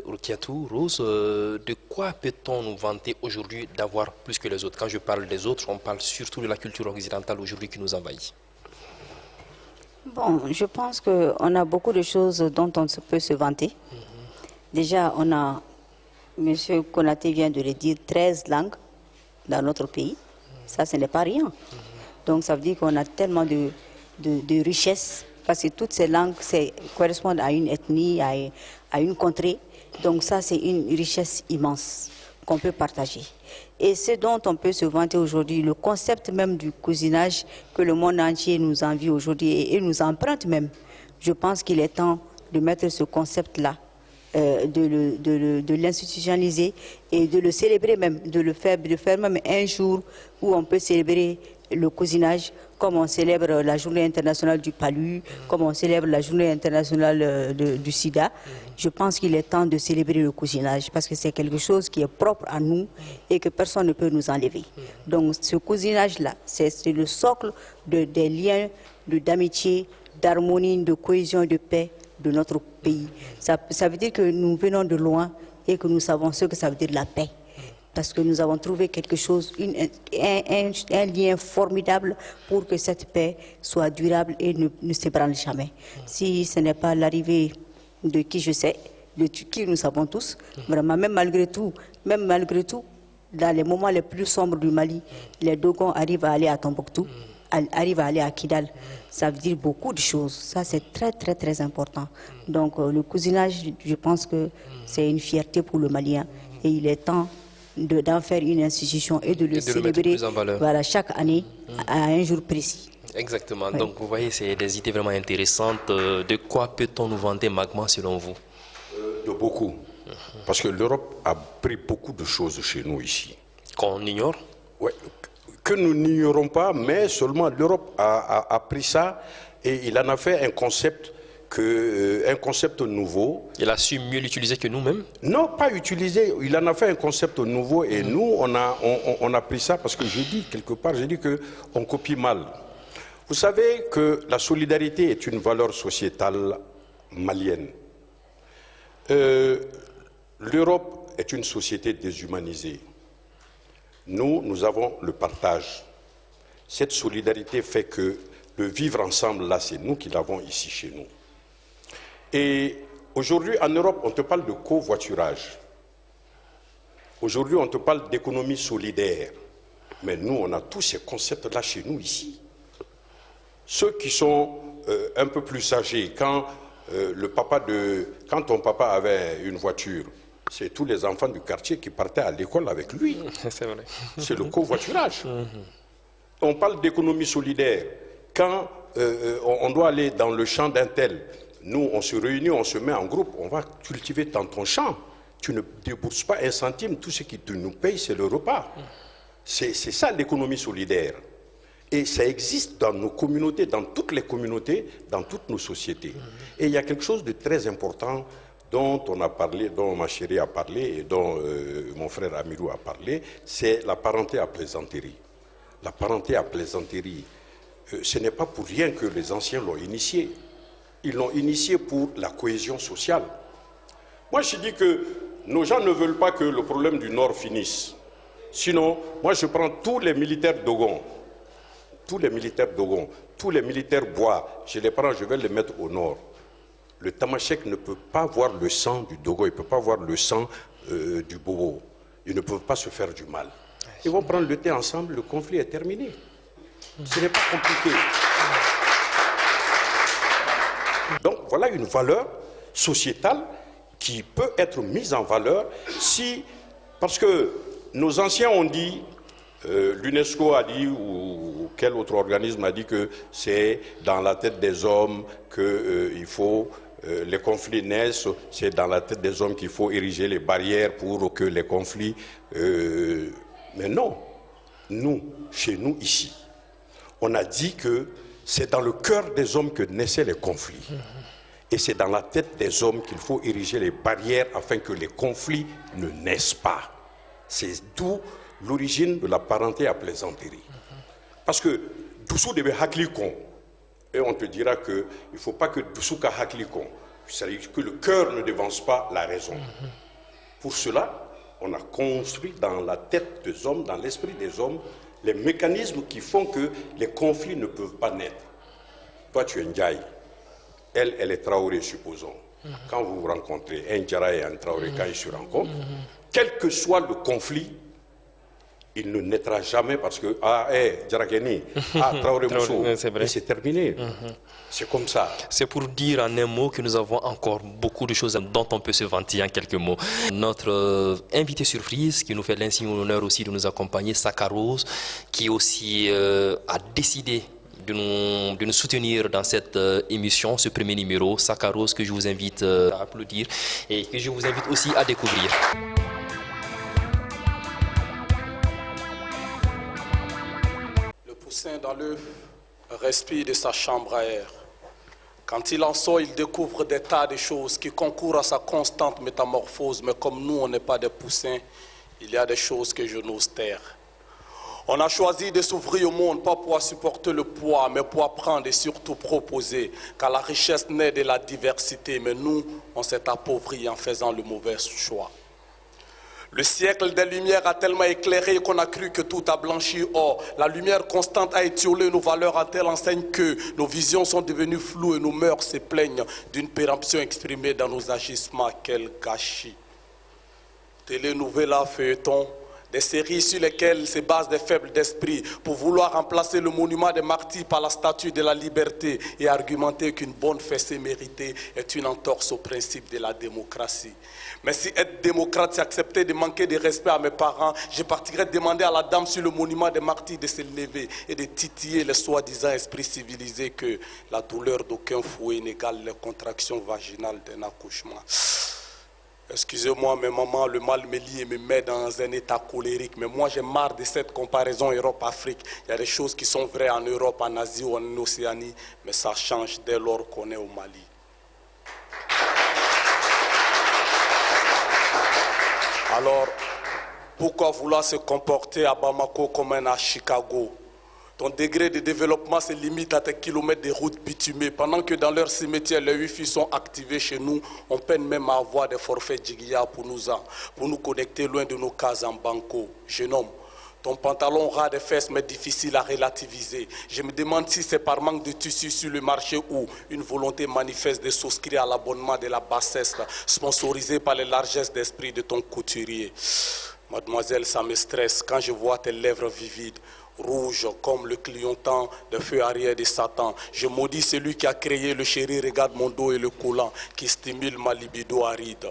Urkiatou, Rose, de quoi peut-on nous vanter aujourd'hui d'avoir plus que les autres? Quand je parle des autres, on parle surtout de la culture occidentale aujourd'hui qui nous envahit. Bon, je pense qu'on a beaucoup de choses dont on peut se vanter. Déjà, on a, M. Konaté vient de le dire, 13 langues dans notre pays. Ça, ce n'est pas rien. Donc, ça veut dire qu'on a tellement de richesses, parce que toutes ces langues correspondent à une ethnie, à une contrée. Donc, ça, c'est une richesse immense qu'on peut partager. Et ce dont on peut se vanter aujourd'hui, le concept même du cousinage que le monde entier nous envie aujourd'hui et nous emprunte même. je pense qu'il est temps de mettre ce concept-là, de l'institutionnaliser et de le célébrer même, de faire même un jour où on peut célébrer le cousinage, comme on célèbre la journée internationale du palu, comme on célèbre la journée internationale du sida. Je pense qu'il est temps de célébrer le cousinage parce que c'est quelque chose qui est propre à nous et que personne ne peut nous enlever. Donc ce cousinage-là, c'est le socle des liens d'amitié, d'harmonie, de cohésion, de paix de notre pays. Ça veut dire que nous venons de loin et que nous savons ce que ça veut dire la paix. Parce que nous avons trouvé quelque chose, un lien formidable pour que cette paix soit durable et ne s'ébranle jamais. Si ce n'est pas l'arrivée de qui je sais, de qui nous savons tous, vraiment, même malgré tout, dans les moments les plus sombres du Mali, les Dogons arrivent à aller à Tombouctou, arrivent à aller à Kidal. Ça veut dire beaucoup de choses. Ça, c'est très, très, très important. Donc, le cousinage, je pense que c'est une fierté pour le Malien. Et il est temps d'en faire une institution et de le célébrer voilà, chaque année à un jour précis. Exactement. Oui. Donc, vous voyez, c'est des idées vraiment intéressantes. De quoi peut-on nous vanter Magma, selon vous? De beaucoup. Parce que l'Europe a pris beaucoup de choses chez nous ici. Qu'on ignore? Ouais, que nous n'ignorons pas, mais seulement l'Europe a pris ça et il en a fait un concept nouveau. Il a su mieux l'utiliser que nous-mêmes? Non, pas utiliser. Il en a fait un concept nouveau et nous, on a pris ça parce que j'ai dit quelque part, qu'on copie mal. Vous savez que la solidarité est une valeur sociétale malienne. L'Europe est une société déshumanisée. Nous avons le partage. Cette solidarité fait que le vivre ensemble, là, c'est nous qui l'avons ici chez nous. Et aujourd'hui, en Europe, on te parle de covoiturage. Aujourd'hui, on te parle d'économie solidaire. Mais nous, on a tous ces concepts-là chez nous, ici. Ceux qui sont un peu plus âgés, quand ton papa avait une voiture, c'est tous les enfants du quartier qui partaient à l'école avec lui. C'est vrai. C'est le covoiturage. On parle d'économie solidaire. Quand on doit aller dans le champ d'un tel, nous, on se réunit, on se met en groupe, on va cultiver dans ton champ. Tu ne débourses pas un centime, tout ce qui nous paye, c'est le repas. C'est ça l'économie solidaire. Et ça existe dans nos communautés, dans toutes les communautés, dans toutes nos sociétés. Et il y a quelque chose de très important dont on a parlé, dont ma chérie a parlé et dont mon frère Amirou a parlé, c'est la parenté à plaisanterie. La parenté à plaisanterie, ce n'est pas pour rien que les anciens l'ont initié. Ils l'ont initié pour la cohésion sociale. Moi, je dis que nos gens ne veulent pas que le problème du Nord finisse. Sinon, moi, je prends tous les militaires Dogons, tous les militaires bois, je les prends, je vais les mettre au Nord. Le Tamashek ne peut pas voir le sang du Dogo, il ne peut pas voir le sang du Bobo. Ils ne peuvent pas se faire du mal. Ils vont prendre le thé ensemble, le conflit est terminé. Ce n'est pas compliqué. Donc voilà une valeur sociétale qui peut être mise en valeur parce que nos anciens ont dit, l'UNESCO a dit, ou quel autre organisme a dit que c'est dans la tête des hommes qu'il faut, les conflits naissent, c'est dans la tête des hommes qu'il faut ériger les barrières pour que les conflits... mais non, nous, chez nous ici, on a dit que c'est dans le cœur des hommes que naissaient les conflits. Et c'est dans la tête des hommes qu'il faut ériger les barrières afin que les conflits ne naissent pas. C'est d'où l'origine de la parenté à plaisanterie. Parce que Doussou devait haklikon. Et on te dira qu'il ne faut pas que Doussou ka haklikon. C'est-à-dire que le cœur ne dévance pas la raison. Pour cela, on a construit dans la tête des hommes, dans l'esprit des hommes, les mécanismes qui font que les conflits ne peuvent pas naître. Toi, tu es Ndiaye. Elle est Traoré, supposons. Quand vous vous rencontrez, un Djara et un Traoré, quand ils se rencontrent, quel que soit le conflit, il ne naîtra jamais parce que, Djarakeni, Traoré Mousso, et c'est terminé. C'est comme ça. C'est pour dire en un mot que nous avons encore beaucoup de choses dont on peut se vanter en quelques mots. Notre invité surprise qui nous fait l'insigne honneur aussi de nous accompagner, Sakarose, qui aussi a décidé de nous soutenir dans cette émission, ce premier numéro, Sakaros, que je vous invite à applaudir et que je vous invite aussi à découvrir. Le poussin dans l'œuf respire de sa chambre à air. Quand il en sort, il découvre des tas de choses qui concourent à sa constante métamorphose. Mais comme nous, on n'est pas des poussins, il y a des choses que je n'ose taire. On a choisi de s'ouvrir au monde, pas pour supporter le poids, mais pour apprendre et surtout proposer. Car la richesse naît de la diversité, mais nous, on s'est appauvris en faisant le mauvais choix. Le siècle des Lumières a tellement éclairé qu'on a cru que tout a blanchi. Or, la lumière constante a étiolé nos valeurs à telle enseigne que nos visions sont devenues floues et nos mœurs se plaignent d'une péremption exprimée dans nos agissements. Quel gâchis! Télénouvela, feuilleton, des séries sur lesquelles se basent des faibles d'esprit pour vouloir remplacer le monument des martyrs par la statue de la liberté et argumenter qu'une bonne fessée méritée est une entorse au principe de la démocratie. Mais si être démocrate, c'est accepter de manquer de respect à mes parents, je partirais demander à la dame sur le monument des martyrs de se lever et de titiller les soi-disant esprits civilisés que la douleur d'aucun fouet n'égale les contractions vaginales d'un accouchement. Excusez-moi, mais maman, le mal me lie et me met dans un état colérique. Mais moi, j'ai marre de cette comparaison Europe-Afrique. Il y a des choses qui sont vraies en Europe, en Asie ou en Océanie, mais ça change dès lors qu'on est au Mali. Alors, pourquoi vouloir se comporter à Bamako comme à Chicago? Ton degré de développement se limite à tes kilomètres de routes bitumées. Pendant que dans leur cimetière, les Wi-Fi sont activés chez nous, on peine même à avoir des forfaits Jigya pour nous connecter loin de nos cases en banco. Jeune homme, ton pantalon ras des fesses mais difficile à relativiser. Je me demande si c'est par manque de tissu sur le marché ou une volonté manifeste de souscrire à l'abonnement de la bassesse sponsorisé par les largesses d'esprit de ton couturier. Mademoiselle, ça me stresse quand je vois tes lèvres vivides, rouge comme le clignotant de feu arrière de Satan. Je maudis celui qui a créé le chéri, regarde mon dos et le collant qui stimule ma libido aride.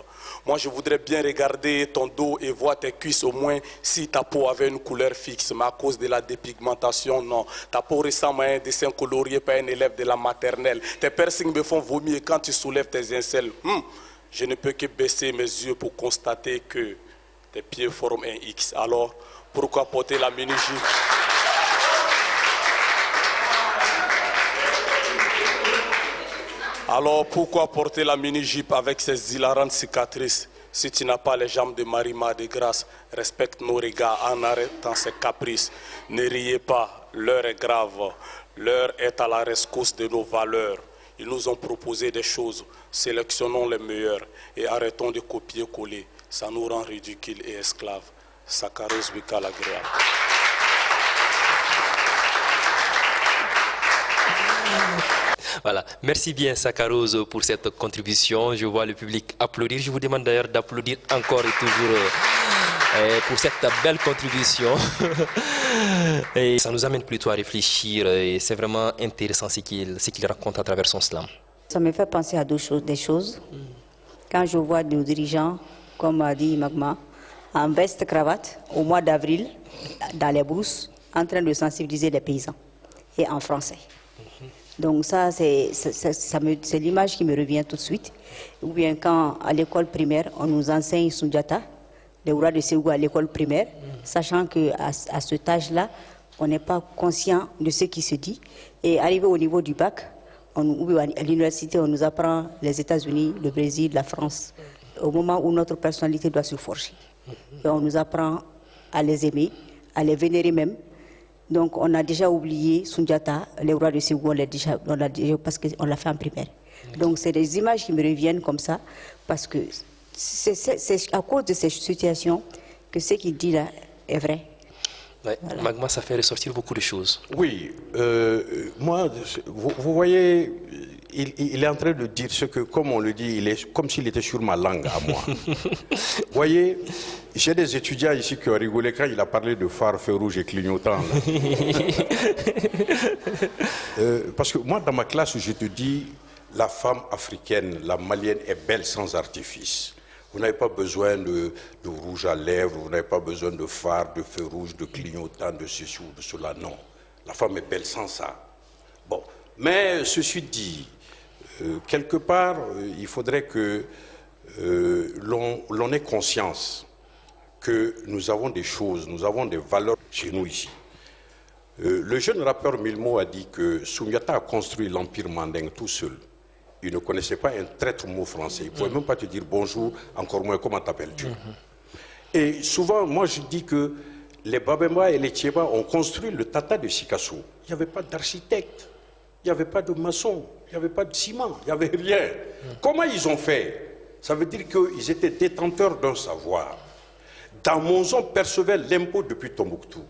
Moi je voudrais bien regarder ton dos et voir tes cuisses au moins si ta peau avait une couleur fixe, mais à cause de la dépigmentation, non. Ta peau ressemble à un dessin colorié par un élève de la maternelle. Tes piercings me font vomir quand tu soulèves tes aisselles. Je ne peux que baisser mes yeux pour constater que tes pieds forment un X. Alors, pourquoi porter la mini-jupe? Alors pourquoi porter la mini-jupe avec ses hilarantes cicatrices? Si tu n'as pas les jambes de Marima de grâce, respecte nos regards en arrêtant ses caprices. Ne riez pas, l'heure est grave, l'heure est à la rescousse de nos valeurs. Ils nous ont proposé des choses, sélectionnons les meilleures et arrêtons de copier-coller. Ça nous rend ridicules et esclaves. Sakaros Bikal agréable. Voilà, merci bien Sakaros pour cette contribution. Je vois le public applaudir. Je vous demande d'ailleurs d'applaudir encore et toujours pour cette belle contribution. Et ça nous amène plutôt à réfléchir et c'est vraiment intéressant ce qu'il raconte à travers son slam. Ça me fait penser à des choses. Quand je vois nos dirigeants, comme a dit Magma, en veste cravate au mois d'avril, dans les brousses, en train de sensibiliser les paysans, et en français. Donc ça, c'est l'image qui me revient tout de suite. Ou bien quand, à l'école primaire, on nous enseigne Sundiata, les Oura de Ségou à l'école primaire, sachant qu'à cet âge-là, on n'est pas conscient de ce qui se dit. Et arrivé au niveau du bac, à l'université, on nous apprend les États-Unis, le Brésil, la France, au moment où notre personnalité doit se forger. Et on nous apprend à les aimer, à les vénérer même. Donc on a déjà oublié Sundiata, les rois de Ségou, parce qu'on l'a fait en primaire. Donc c'est des images qui me reviennent comme ça, parce que c'est à cause de ces situations que ce qu'il dit là est vrai. Ouais, voilà. Magma, ça fait ressortir beaucoup de choses. Oui, moi, vous voyez, il est en train de dire ce que, comme on le dit, il est comme s'il était sur ma langue à moi. Vous voyez, j'ai des étudiants ici qui ont rigolé quand il a parlé de phare, feu rouge et clignotant. Parce que moi, dans ma classe, je te dis, la femme africaine, la malienne est belle sans artifice. Vous n'avez pas besoin de rouge à lèvres, vous n'avez pas besoin de phare, de feu rouge, de clignotant, de ceci ou de cela, non. La femme est belle sans ça. Mais ceci dit, quelque part, il faudrait que l'on ait conscience que nous avons des choses, nous avons des valeurs chez nous ici. Le jeune rappeur Milmo a dit que Soumyata a construit l'empire mandingue tout seul. Il ne connaissait pas un traître mot français. Il ne pouvait même pas te dire bonjour, encore moins comment t'appelles-tu. Et souvent, moi je dis que les Babemba et les Tcheba ont construit le Tata de Sikasso. Il n'y avait pas d'architecte, il n'y avait pas de maçon, il n'y avait pas de ciment, il n'y avait rien. Comment ils ont fait? Ça veut dire qu'ils étaient détenteurs d'un savoir. Damonzon percevait l'impôt depuis Tombouctou.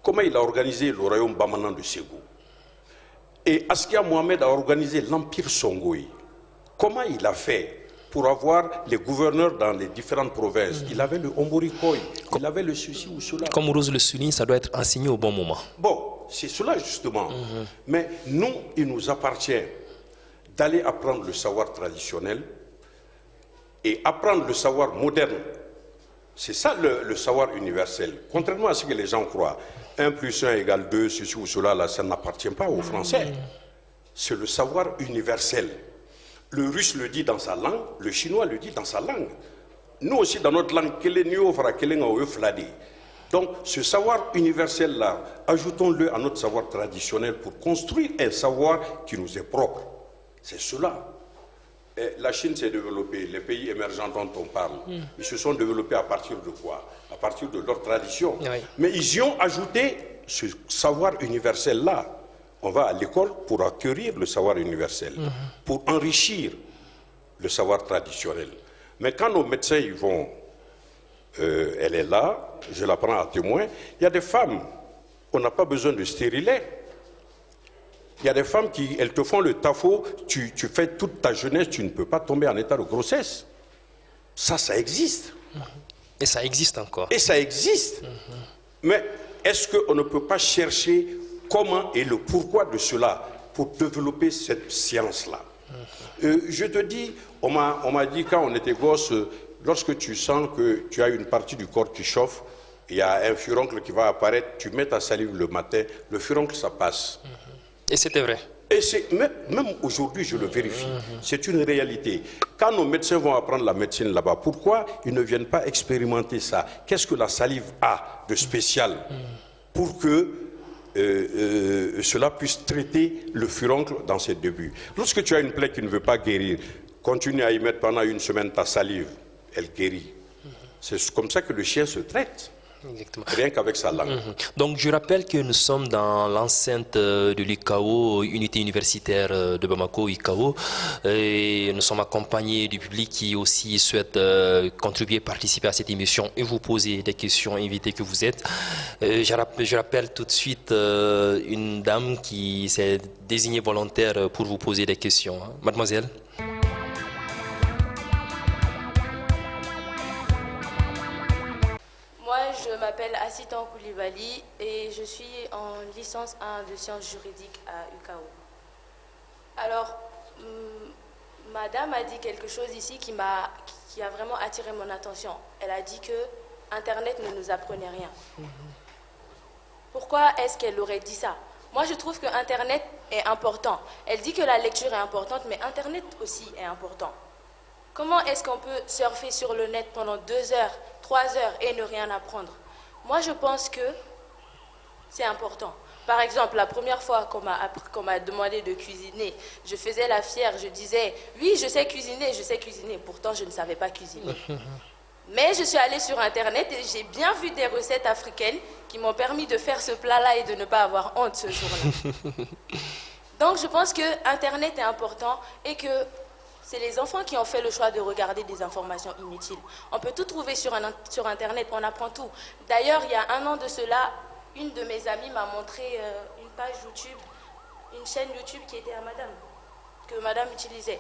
Comment il a organisé le royaume Bamanan de Ségou? Et Askia Mohamed a organisé l'empire Songoï. Comment il a fait pour avoir les gouverneurs dans les différentes provinces? Il avait le Omborikoy, il avait le ceci ou cela. Comme Rose le souligne, ça doit être enseigné au bon moment. Bon, c'est cela justement. Mais nous, il nous appartient d'aller apprendre le savoir traditionnel et apprendre le savoir moderne. C'est ça le savoir universel. Contrairement à ce que les gens croient, 1 + 1 = 2, ceci ou cela, là, ça n'appartient pas aux Français. C'est le savoir universel. Le russe le dit dans sa langue, le chinois le dit dans sa langue. Nous aussi, dans notre langue, donc, ce savoir universel-là, ajoutons-le à notre savoir traditionnel pour construire un savoir qui nous est propre. C'est cela. Et la Chine s'est développée, les pays émergents dont on parle, ils se sont développés à partir de quoi? À partir de leur tradition. Oui. Mais ils y ont ajouté ce savoir universel-là. On va à l'école pour acquérir le savoir universel, pour enrichir le savoir traditionnel. Mais quand nos médecins y vont, elle est là, je la prends à témoin, il y a des femmes, on n'a pas besoin de stérilet. Il y a des femmes qui, elles te font le tafo, tu fais toute ta jeunesse, tu ne peux pas tomber en état de grossesse. Ça existe. Et ça existe encore. Et ça existe. Mais est-ce qu'on ne peut pas chercher comment et le pourquoi de cela pour développer cette science-là? Je te dis, on m'a dit quand on était gosse, lorsque tu sens que tu as une partie du corps qui chauffe, il y a un furoncle qui va apparaître, tu mets ta salive le matin, le furoncle ça passe. Et c'était vrai. Et même aujourd'hui, je le vérifie. C'est une réalité. Quand nos médecins vont apprendre la médecine là-bas, pourquoi ils ne viennent pas expérimenter ça? Qu'est-ce que la salive a de spécial pour que cela puisse traiter le furoncle dans ses débuts? Lorsque tu as une plaie qui ne veut pas guérir, continue à y mettre pendant une semaine ta salive, elle guérit. C'est comme ça que le chien se traite. Exactement. Rien qu'avec sa langue. Donc je rappelle que nous sommes dans l'enceinte de l'UCAO, unité universitaire de Bamako, UCAO, et nous sommes accompagnés du public qui aussi souhaite contribuer, participer à cette émission et vous poser des questions, invités que vous êtes. Je rappelle tout de suite une dame qui s'est désignée volontaire pour vous poser des questions. Mademoiselle. Je m'appelle Assitan Koulibaly et je suis en licence 1 de sciences juridiques à UCAO. Alors, madame a dit quelque chose ici qui a vraiment attiré mon attention. Elle a dit que Internet ne nous apprenait rien. Pourquoi est-ce qu'elle aurait dit ça? Moi, je trouve que Internet est important. Elle dit que la lecture est importante, mais Internet aussi est important. Comment est-ce qu'on peut surfer sur le net pendant 2 heures, 3 heures et ne rien apprendre? Moi, je pense que c'est important. Par exemple, la première fois qu'on m'a demandé de cuisiner, je faisais la fière, je disais « Oui, je sais cuisiner, pourtant je ne savais pas cuisiner. » Mais je suis allée sur Internet et j'ai bien vu des recettes africaines qui m'ont permis de faire ce plat-là et de ne pas avoir honte ce jour-là. Donc, je pense que Internet est important et que c'est les enfants qui ont fait le choix de regarder des informations inutiles. On peut tout trouver sur Internet, on apprend tout. D'ailleurs, il y a 1 an de cela, une de mes amies m'a montré une page YouTube, une chaîne YouTube qui était à madame, que madame utilisait.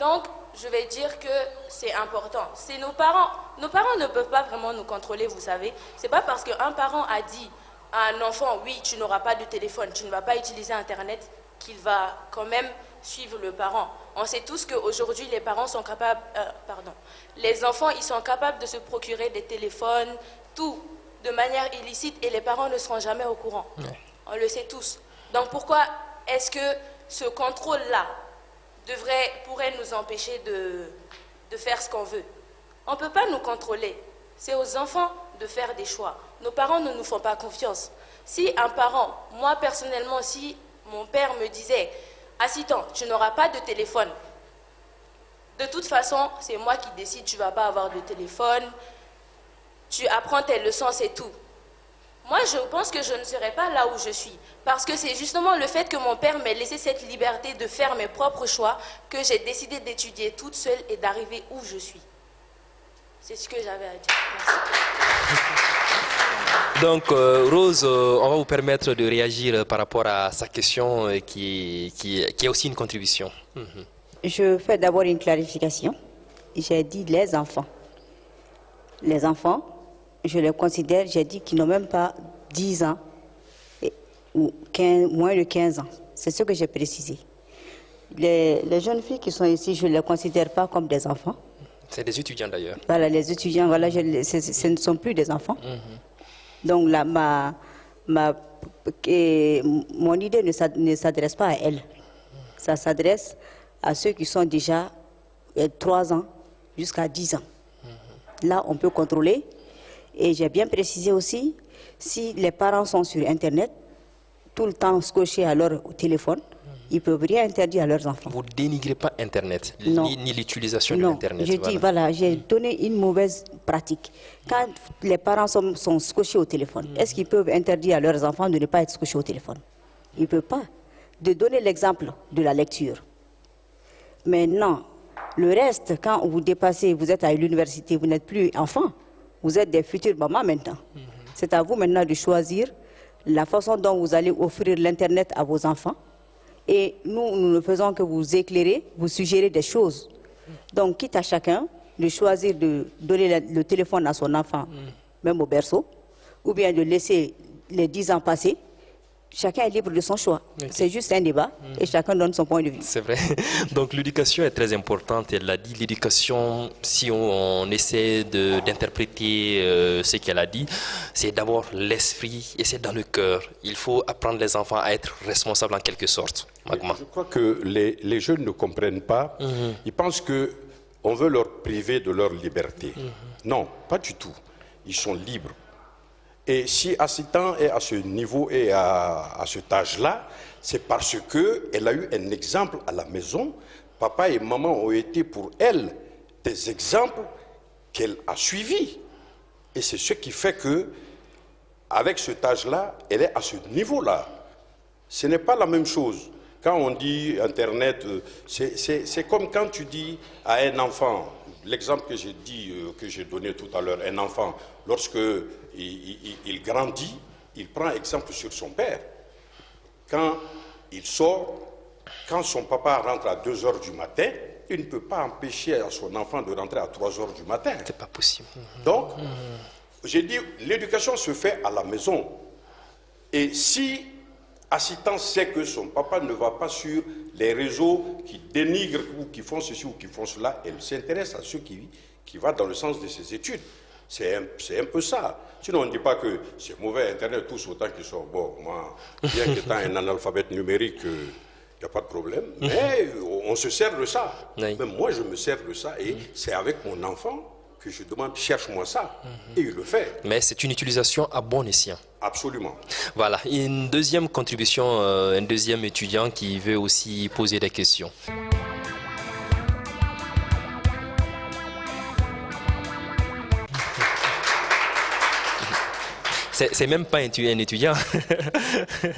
Donc, je vais dire que c'est important. C'est nos parents. Nos parents ne peuvent pas vraiment nous contrôler, vous savez. C'est pas parce qu'un parent a dit à un enfant, oui, tu n'auras pas de téléphone, tu ne vas pas utiliser Internet, qu'il va quand même suivre le parent. On sait tous qu'aujourd'hui, les parents sont capables, les enfants, ils sont capables de se procurer des téléphones, tout de manière illicite, et les parents ne seront jamais au courant. On le sait tous. Donc pourquoi est-ce que ce contrôle-là pourrait nous empêcher de faire ce qu'on veut? On ne peut pas nous contrôler. C'est aux enfants de faire des choix. Nos parents ne nous font pas confiance. Si un parent, moi personnellement, si mon père me disait « Assistant, tu n'auras pas de téléphone. De toute façon, c'est moi qui décide, tu ne vas pas avoir de téléphone. Tu apprends tes leçons, c'est tout. » Moi, je pense que je ne serais pas là où je suis. Parce que c'est justement le fait que mon père m'ait laissé cette liberté de faire mes propres choix que j'ai décidé d'étudier toute seule et d'arriver où je suis. C'est ce que j'avais à dire. Merci. Donc, Rose, on va vous permettre de réagir par rapport à sa question qui est aussi une contribution. Je fais d'abord une clarification. J'ai dit les enfants. Les enfants, je les considère, j'ai dit qu'ils n'ont même pas 10 ans ou moins de 15 ans. C'est ce que j'ai précisé. Les jeunes filles qui sont ici, je ne les considère pas comme des enfants. C'est des étudiants d'ailleurs. Voilà, les étudiants, voilà, ce ne sont plus des enfants. Donc là, mon idée ne s'adresse pas à elles. Ça s'adresse à ceux qui sont déjà 3 ans jusqu'à 10 ans. Là, on peut contrôler. Et j'ai bien précisé aussi, si les parents sont sur Internet, tout le temps scotchés à leur téléphone, ils ne peuvent rien interdire à leurs enfants. Vous ne dénigrez pas Internet, ni l'utilisation de Non, l'Internet. je dis, voilà, j'ai donné une mauvaise pratique. Quand les parents sont scotchés au téléphone, est-ce qu'ils peuvent interdire à leurs enfants de ne pas être scotchés au téléphone? Ils ne peuvent pas. De donner l'exemple de la lecture. Maintenant, le reste, quand vous dépassez, vous êtes à l'université, vous n'êtes plus enfant, vous êtes des futures mamans maintenant. C'est à vous maintenant de choisir la façon dont vous allez offrir l'Internet à vos enfants. Et nous ne faisons que vous éclairer, vous suggérer des choses. Donc, quitte à chacun de choisir de donner le téléphone à son enfant, même au berceau, ou bien de laisser les 10 ans passer, chacun est libre de son choix. Okay. C'est juste un débat et chacun donne son point de vue. C'est vrai. Donc l'éducation est très importante. Elle l'a dit, l'éducation, si on essaie d'interpréter ce qu'elle a dit, c'est d'abord l'esprit et c'est dans le cœur. Il faut apprendre les enfants à être responsables en quelque sorte. Magma. Je crois que les jeunes ne comprennent pas. Ils pensent qu'on veut leur priver de leur liberté. Non, pas du tout. Ils sont libres. Et si Assitan est à ce niveau et à cet âge-là, c'est parce qu'elle a eu un exemple à la maison. Papa et maman ont été pour elle des exemples qu'elle a suivis. Et c'est ce qui fait que, avec cet âge-là, elle est à ce niveau-là. Ce n'est pas la même chose. Quand on dit Internet, c'est comme quand tu dis à un enfant, l'exemple que j'ai dit, que j'ai donné tout à l'heure, un enfant, lorsque il grandit, il prend exemple sur son père. Quand il sort, quand son papa rentre à 2 h du matin, il ne peut pas empêcher à son enfant de rentrer à 3 h du matin. C'est pas possible. Donc, j'ai dit, l'éducation se fait à la maison. Et si Assitan sait que son papa ne va pas sur les réseaux qui dénigrent ou qui font ceci ou qui font cela, elle s'intéresse à ceux qui vont dans le sens de ses études. C'est un peu ça. Sinon, on ne dit pas que c'est mauvais, Internet, tous autant qu'ils sont. Bon, moi, bien qu'étant un analphabète numérique, il n'y a pas de problème. Mais on se sert de ça. Oui. Même moi, je me sers de ça. Et c'est avec mon enfant que je demande, cherche-moi ça. Et il le fait. Mais c'est une utilisation à bon escient. Absolument. Voilà. Une deuxième contribution, un deuxième étudiant qui veut aussi poser des questions. C'est même pas un étudiant,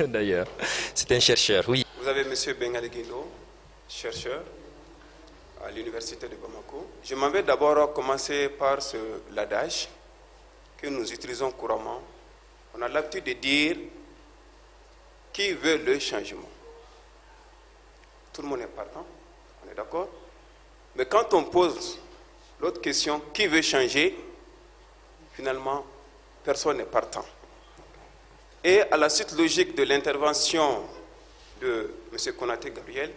d'ailleurs. C'est un chercheur, oui. Vous avez M. Bengali Guindo, chercheur à l'Université de Bamako. Je m'en vais d'abord commencer par l'adage que nous utilisons couramment. On a l'habitude de dire qui veut le changement. Tout le monde est partant, on est d'accord? Mais quand on pose l'autre question, qui veut changer, finalement, personne n'est partant. Et à la suite logique de l'intervention de M. Konaté Gabriel,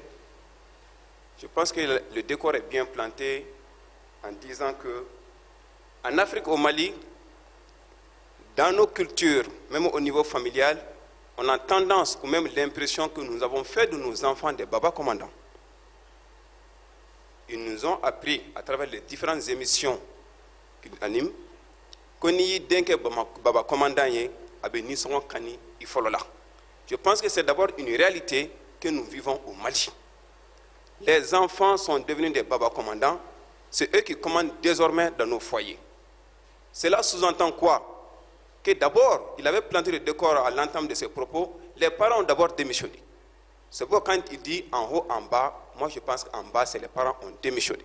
je pense que le décor est bien planté en disant que en Afrique, au Mali, dans nos cultures, même au niveau familial, on a tendance ou même l'impression que nous avons fait de nos enfants des Baba commandants. Ils nous ont appris à travers les différentes émissions qu'ils animent que ni denke Baba commandant abe ni songo kani ifolola. Je pense que c'est d'abord une réalité que nous vivons au Mali. Les enfants sont devenus des Baba commandants, c'est eux qui commandent désormais dans nos foyers. Cela sous-entend quoi? Que d'abord, il avait planté le décor à l'entame de ses propos, les parents ont d'abord démissionné. C'est pourquoi quand il dit en haut, en bas, moi je pense qu'en bas, c'est les parents ont démissionné.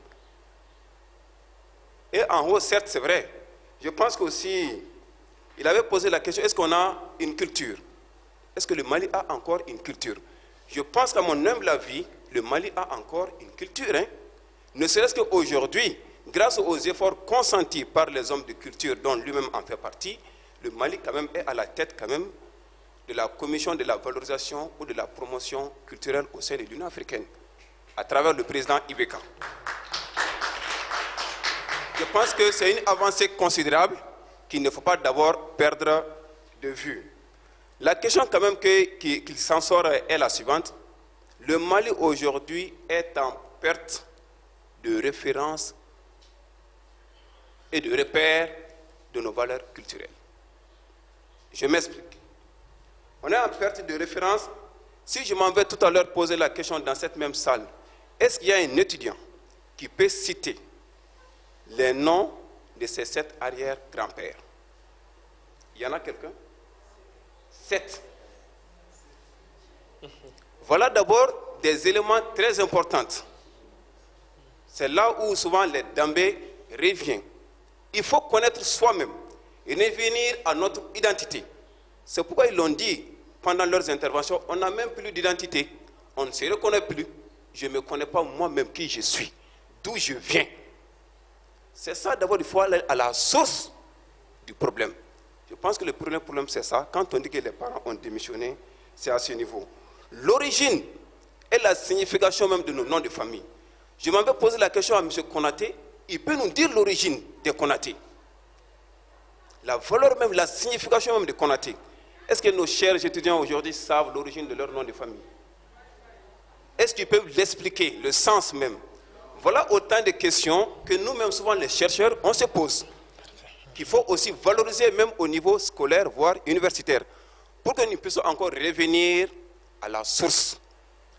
Et en haut, certes, c'est vrai. Je pense qu'aussi, il avait posé la question, est-ce qu'on a une culture? Est-ce que le Mali a encore une culture? Je pense qu'à mon humble avis, le Mali a encore une culture. Ne serait-ce qu'aujourd'hui, grâce aux efforts consentis par les hommes de culture dont lui-même en fait partie, le Mali quand même est à la tête quand même de la commission de la valorisation ou de la promotion culturelle au sein de l'Union africaine, à travers le président Ibeka. Je pense que c'est une avancée considérable qu'il ne faut pas d'abord perdre de vue. La question quand même qu'il s'en sort est la suivante. Le Mali aujourd'hui est en perte de référence et de repères de nos valeurs culturelles. Je m'explique. On est en perte de référence. Si je m'en vais tout à l'heure poser la question dans cette même salle, est-ce qu'il y a un étudiant qui peut citer les noms de ses 7 arrière-grands-pères? Il y en a quelqu'un? 7. Voilà d'abord des éléments très importants. C'est là où souvent les dambés reviennent. Il faut connaître soi-même et revenir à notre identité. C'est pourquoi ils l'ont dit pendant leurs interventions, on n'a même plus d'identité. On ne se reconnaît plus. Je ne me connais pas moi-même qui je suis, d'où je viens. C'est ça d'abord, il faut aller à la source du problème. Je pense que le premier problème c'est ça. Quand on dit que les parents ont démissionné, c'est à ce niveau. L'origine et la signification même de nos noms de famille. Je m'en vais poser la question à M. Konaté. Il peut nous dire l'origine des Konaté. La valeur même, la signification même de Konaté. Est-ce que nos chers étudiants aujourd'hui savent l'origine de leur nom de famille? Est-ce qu'ils peuvent l'expliquer, le sens même? Voilà autant de questions que nous-mêmes, souvent les chercheurs, on se pose. Qu'il faut aussi valoriser même au niveau scolaire, voire universitaire, pour que nous puissions encore revenir à la source.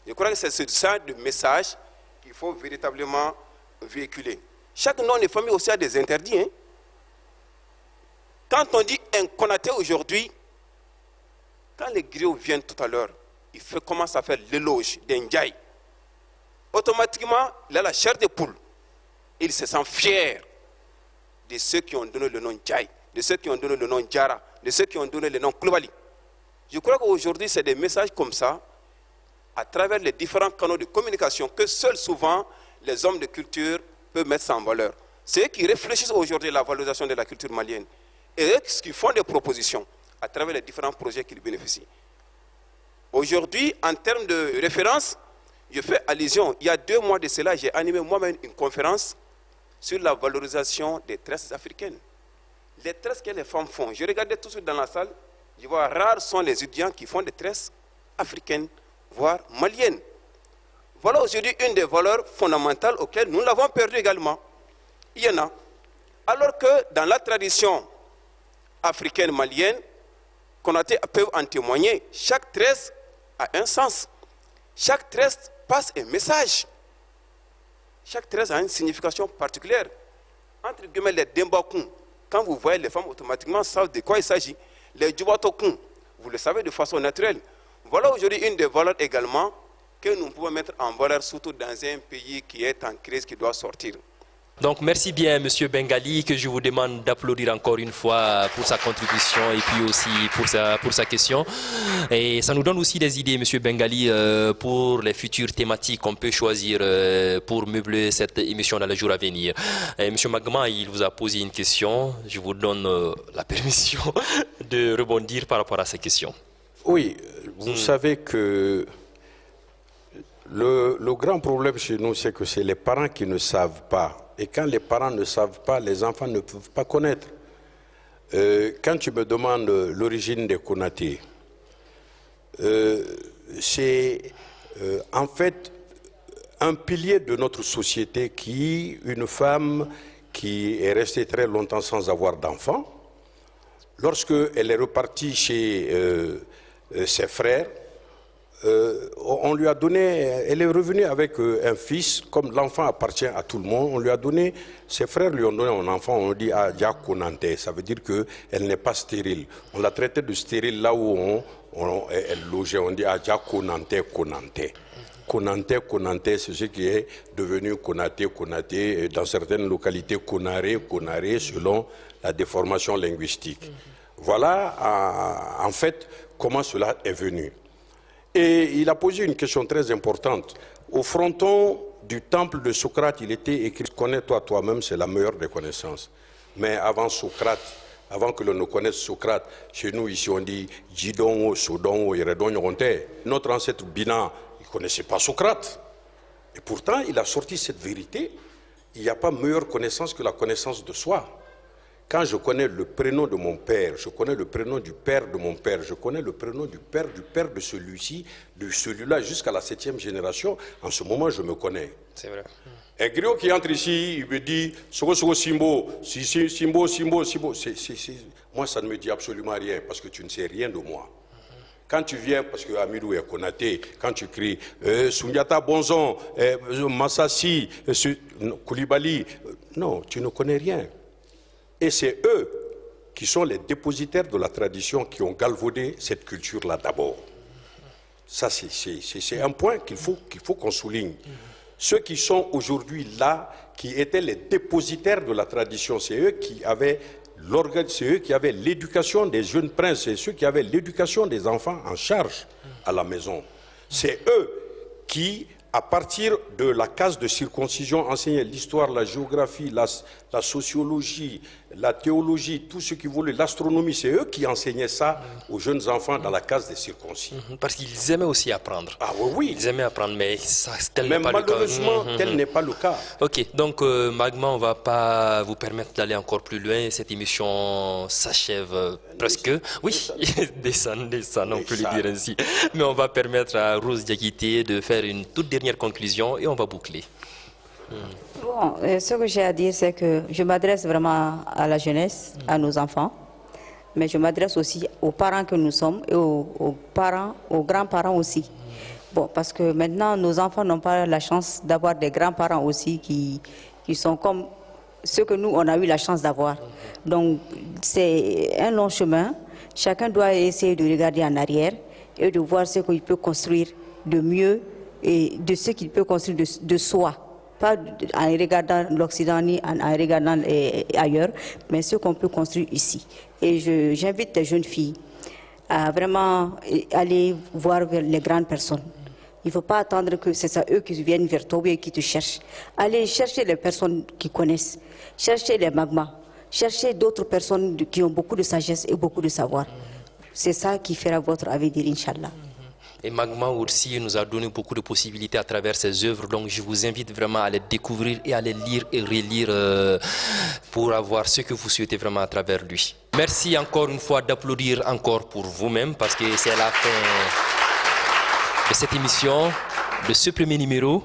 Je crois que c'est ce genre de message qu'il faut véritablement véhiculer. Chaque nom de famille aussi a des interdits. Hein? Quand on dit un Konaté aujourd'hui, quand les griots viennent tout à l'heure, il commence à faire l'éloge d'un Ndiaye. Automatiquement, il a la chair de poule. Il se sent fier de ceux qui ont donné le nom Ndiaye, de ceux qui ont donné le nom Diara, de ceux qui ont donné le nom Koulibaly. Je crois qu'aujourd'hui, c'est des messages comme ça, à travers les différents canaux de communication, que seuls souvent les hommes de culture peuvent mettre ça en valeur. C'est eux qui réfléchissent aujourd'hui à la valorisation de la culture malienne. Et eux qui font des propositions à travers les différents projets qu'ils bénéficient. Aujourd'hui, en termes de référence, je fais allusion, il y a 2 mois de cela, j'ai animé moi-même une conférence sur la valorisation des tresses africaines. Les tresses que les femmes font, je regardais tout de suite dans la salle, je vois rares sont les étudiants qui font des tresses africaines, voire maliennes. Voilà aujourd'hui une des valeurs fondamentales auxquelles nous l'avons perdu également. Il y en a. Alors que dans la tradition africaine malienne, Konaté peut en témoigner, chaque tresse a un sens. Chaque tresse passe un message. Chaque tresse a une signification particulière. Entre guillemets, les Dembakoun, quand vous voyez les femmes, automatiquement savent de quoi il s'agit. Les Djouatokoun, vous le savez de façon naturelle. Voilà aujourd'hui une des valeurs également que nous pouvons mettre en valeur, surtout dans un pays qui est en crise, qui doit sortir. Donc merci bien Monsieur Bengali, que je vous demande d'applaudir encore une fois pour sa contribution et puis aussi pour sa question. Et ça nous donne aussi des idées, Monsieur Bengali, pour les futures thématiques qu'on peut choisir pour meubler cette émission dans les jours à venir. Et Monsieur Magma, il vous a posé une question. Je vous donne la permission de rebondir par rapport à ces questions. Oui, vous savez que le grand problème chez nous, c'est que c'est les parents qui ne savent pas. Et quand les parents ne savent pas, les enfants ne peuvent pas connaître. Quand tu me demandes l'origine des Konaté, c'est en fait un pilier de notre société une femme qui est restée très longtemps sans avoir d'enfant, lorsqu'elle est repartie chez ses frères, on lui a donné, elle est revenue avec un fils, comme l'enfant appartient à tout le monde, on lui a donné, ses frères lui ont donné un enfant, on dit Adja Konante, ça veut dire qu'elle n'est pas stérile. On l'a traité de stérile là où elle logeait, on dit Adja Konante, Konante. Konante, Konante, c'est ce qui est devenu Konate, Konate, et dans certaines localités Konare, Konare, selon la déformation linguistique. Voilà en fait comment cela est venu. Et il a posé une question très importante. Au fronton du temple de Socrate, il était écrit « Connais-toi toi-même, c'est la meilleure des connaissances ». Mais avant Socrate, avant que l'on ne connaisse Socrate, chez nous ici on dit « Jidon, Sodon, Yeredon, Yoronte ». Notre ancêtre Bina, il ne connaissait pas Socrate. Et pourtant, il a sorti cette vérité. Il n'y a pas meilleure connaissance que la connaissance de soi. Quand je connais le prénom de mon père, je connais le prénom du père de mon père, je connais le prénom du père de celui-ci, de celui-là, jusqu'à la 7e génération, en ce moment, je me connais. C'est vrai. Un griot qui entre ici, il me dit « Sogo, Sogo, Simbo, Simbo, Simbo, Simbo ». Moi, ça ne me dit absolument rien, parce que tu ne sais rien de moi. Quand tu viens, parce que Amidou est Konaté, quand tu cries Sundiata Bonzon, Massassi, Koulibaly, non, tu ne connais rien. Et c'est eux qui sont les dépositaires de la tradition qui ont galvaudé cette culture-là d'abord. Ça, c'est un point qu'il faut qu'on souligne. Ceux qui sont aujourd'hui là, qui étaient les dépositaires de la tradition, c'est eux qui avaient l'éducation des jeunes princes, c'est ceux qui avaient l'éducation des enfants en charge à la maison. C'est eux qui, à partir de la case de circoncision, enseignaient l'histoire, la géographie, la sociologie, la théologie, tout ce qui voulait, l'astronomie. C'est eux qui enseignaient ça aux jeunes enfants dans la case des circoncis. Parce qu'ils aimaient aussi apprendre. Ah oui. Ils aimaient apprendre, mais tel n'est n'est pas le cas. Malheureusement, tel n'est pas le cas. Ok, donc Magma, on ne va pas vous permettre d'aller encore plus loin. Cette émission s'achève presque. Oui, descend, on peut le dire ainsi. Mais on va permettre à Rose Diakité de faire une toute dernière conclusion et on va boucler. Bon, ce que j'ai à dire, c'est que je m'adresse vraiment à la jeunesse, à nos enfants, mais je m'adresse aussi aux parents que nous sommes et aux parents, aux grands-parents aussi. Bon, parce que maintenant, nos enfants n'ont pas la chance d'avoir des grands-parents aussi qui sont comme ceux que nous, on a eu la chance d'avoir. Donc, c'est un long chemin. Chacun doit essayer de regarder en arrière et de voir ce qu'il peut construire de mieux et de ce qu'il peut construire de soi. Pas en regardant l'Occident ni en regardant ailleurs, mais ce qu'on peut construire ici. Et j'invite les jeunes filles à vraiment aller voir vers les grandes personnes. Il ne faut pas attendre que c'est ça eux qui viennent vers toi et qui te cherchent. Allez chercher les personnes qui connaissent, chercher les magmas, chercher d'autres personnes qui ont beaucoup de sagesse et beaucoup de savoir. C'est ça qui fera votre avenir, Inch'Allah. Et Magma aussi nous a donné beaucoup de possibilités à travers ses œuvres. Donc je vous invite vraiment à les découvrir et à les lire et relire pour avoir ce que vous souhaitez vraiment à travers lui. Merci encore une fois d'applaudir encore pour vous-même parce que c'est la fin de cette émission, de ce premier numéro.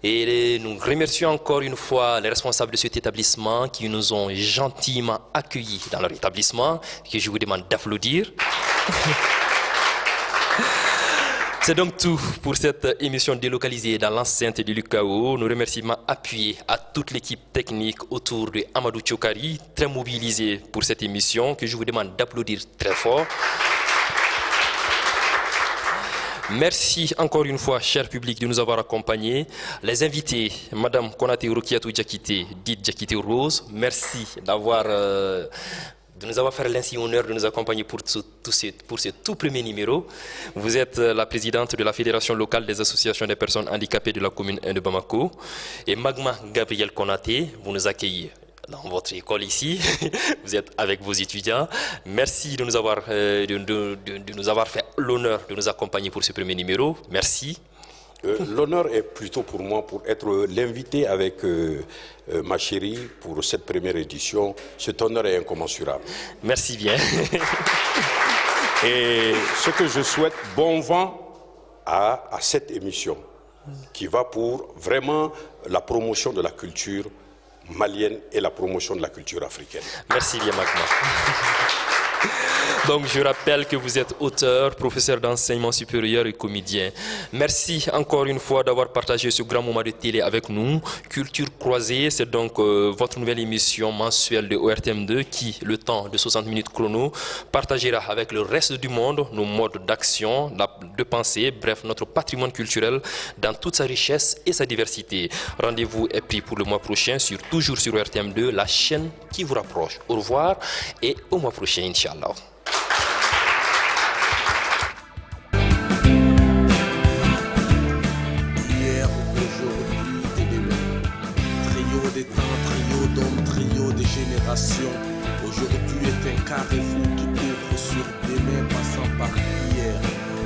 Et nous remercions encore une fois les responsables de cet établissement qui nous ont gentiment accueillis dans leur établissement, que je vous demande d'applaudir. C'est donc tout pour cette émission délocalisée dans l'enceinte du Lukao. Nos remerciements appuyés à toute l'équipe technique autour de Amadou Chokari, très mobilisée pour cette émission, que je vous demande d'applaudir très fort. Merci encore une fois, cher public, de nous avoir accompagnés. Les invités, Madame Konaté Roukiatou Diakité, dite Diakité Rose, merci de nous avoir fait l'insigne honneur de nous accompagner pour ce tout premier numéro. Vous êtes la présidente de la Fédération locale des associations des personnes handicapées de la commune 1 de Bamako. Et Magma Gabriel Konaté, vous nous accueillez dans votre école ici. Vous êtes avec vos étudiants. Merci de nous avoir fait l'honneur de nous accompagner pour ce premier numéro. Merci. L'honneur est plutôt pour moi pour être l'invité avec ma chérie pour cette première édition. Cet honneur est incommensurable. Merci bien. Et ce que je souhaite, bon vent à cette émission qui va pour vraiment la promotion de la culture malienne et la promotion de la culture africaine. Merci bien, Magma. Donc, je rappelle que vous êtes auteur, professeur d'enseignement supérieur et comédien. Merci encore une fois d'avoir partagé ce grand moment de télé avec nous. Culture croisée, c'est donc votre nouvelle émission mensuelle de ORTM2 qui, le temps de 60 minutes chrono, partagera avec le reste du monde nos modes d'action, de pensée, bref, notre patrimoine culturel dans toute sa richesse et sa diversité. Rendez-vous est pris pour le mois prochain, toujours sur ORTM2, la chaîne qui vous rapproche. Au revoir et au mois prochain, Inch'Allah. Aujourd'hui est un carrefour qui ouvre sur demain, passant par hier.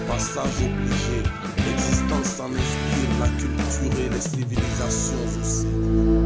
Passage obligé, l'existence en inspire, la culture et les civilisations aussi.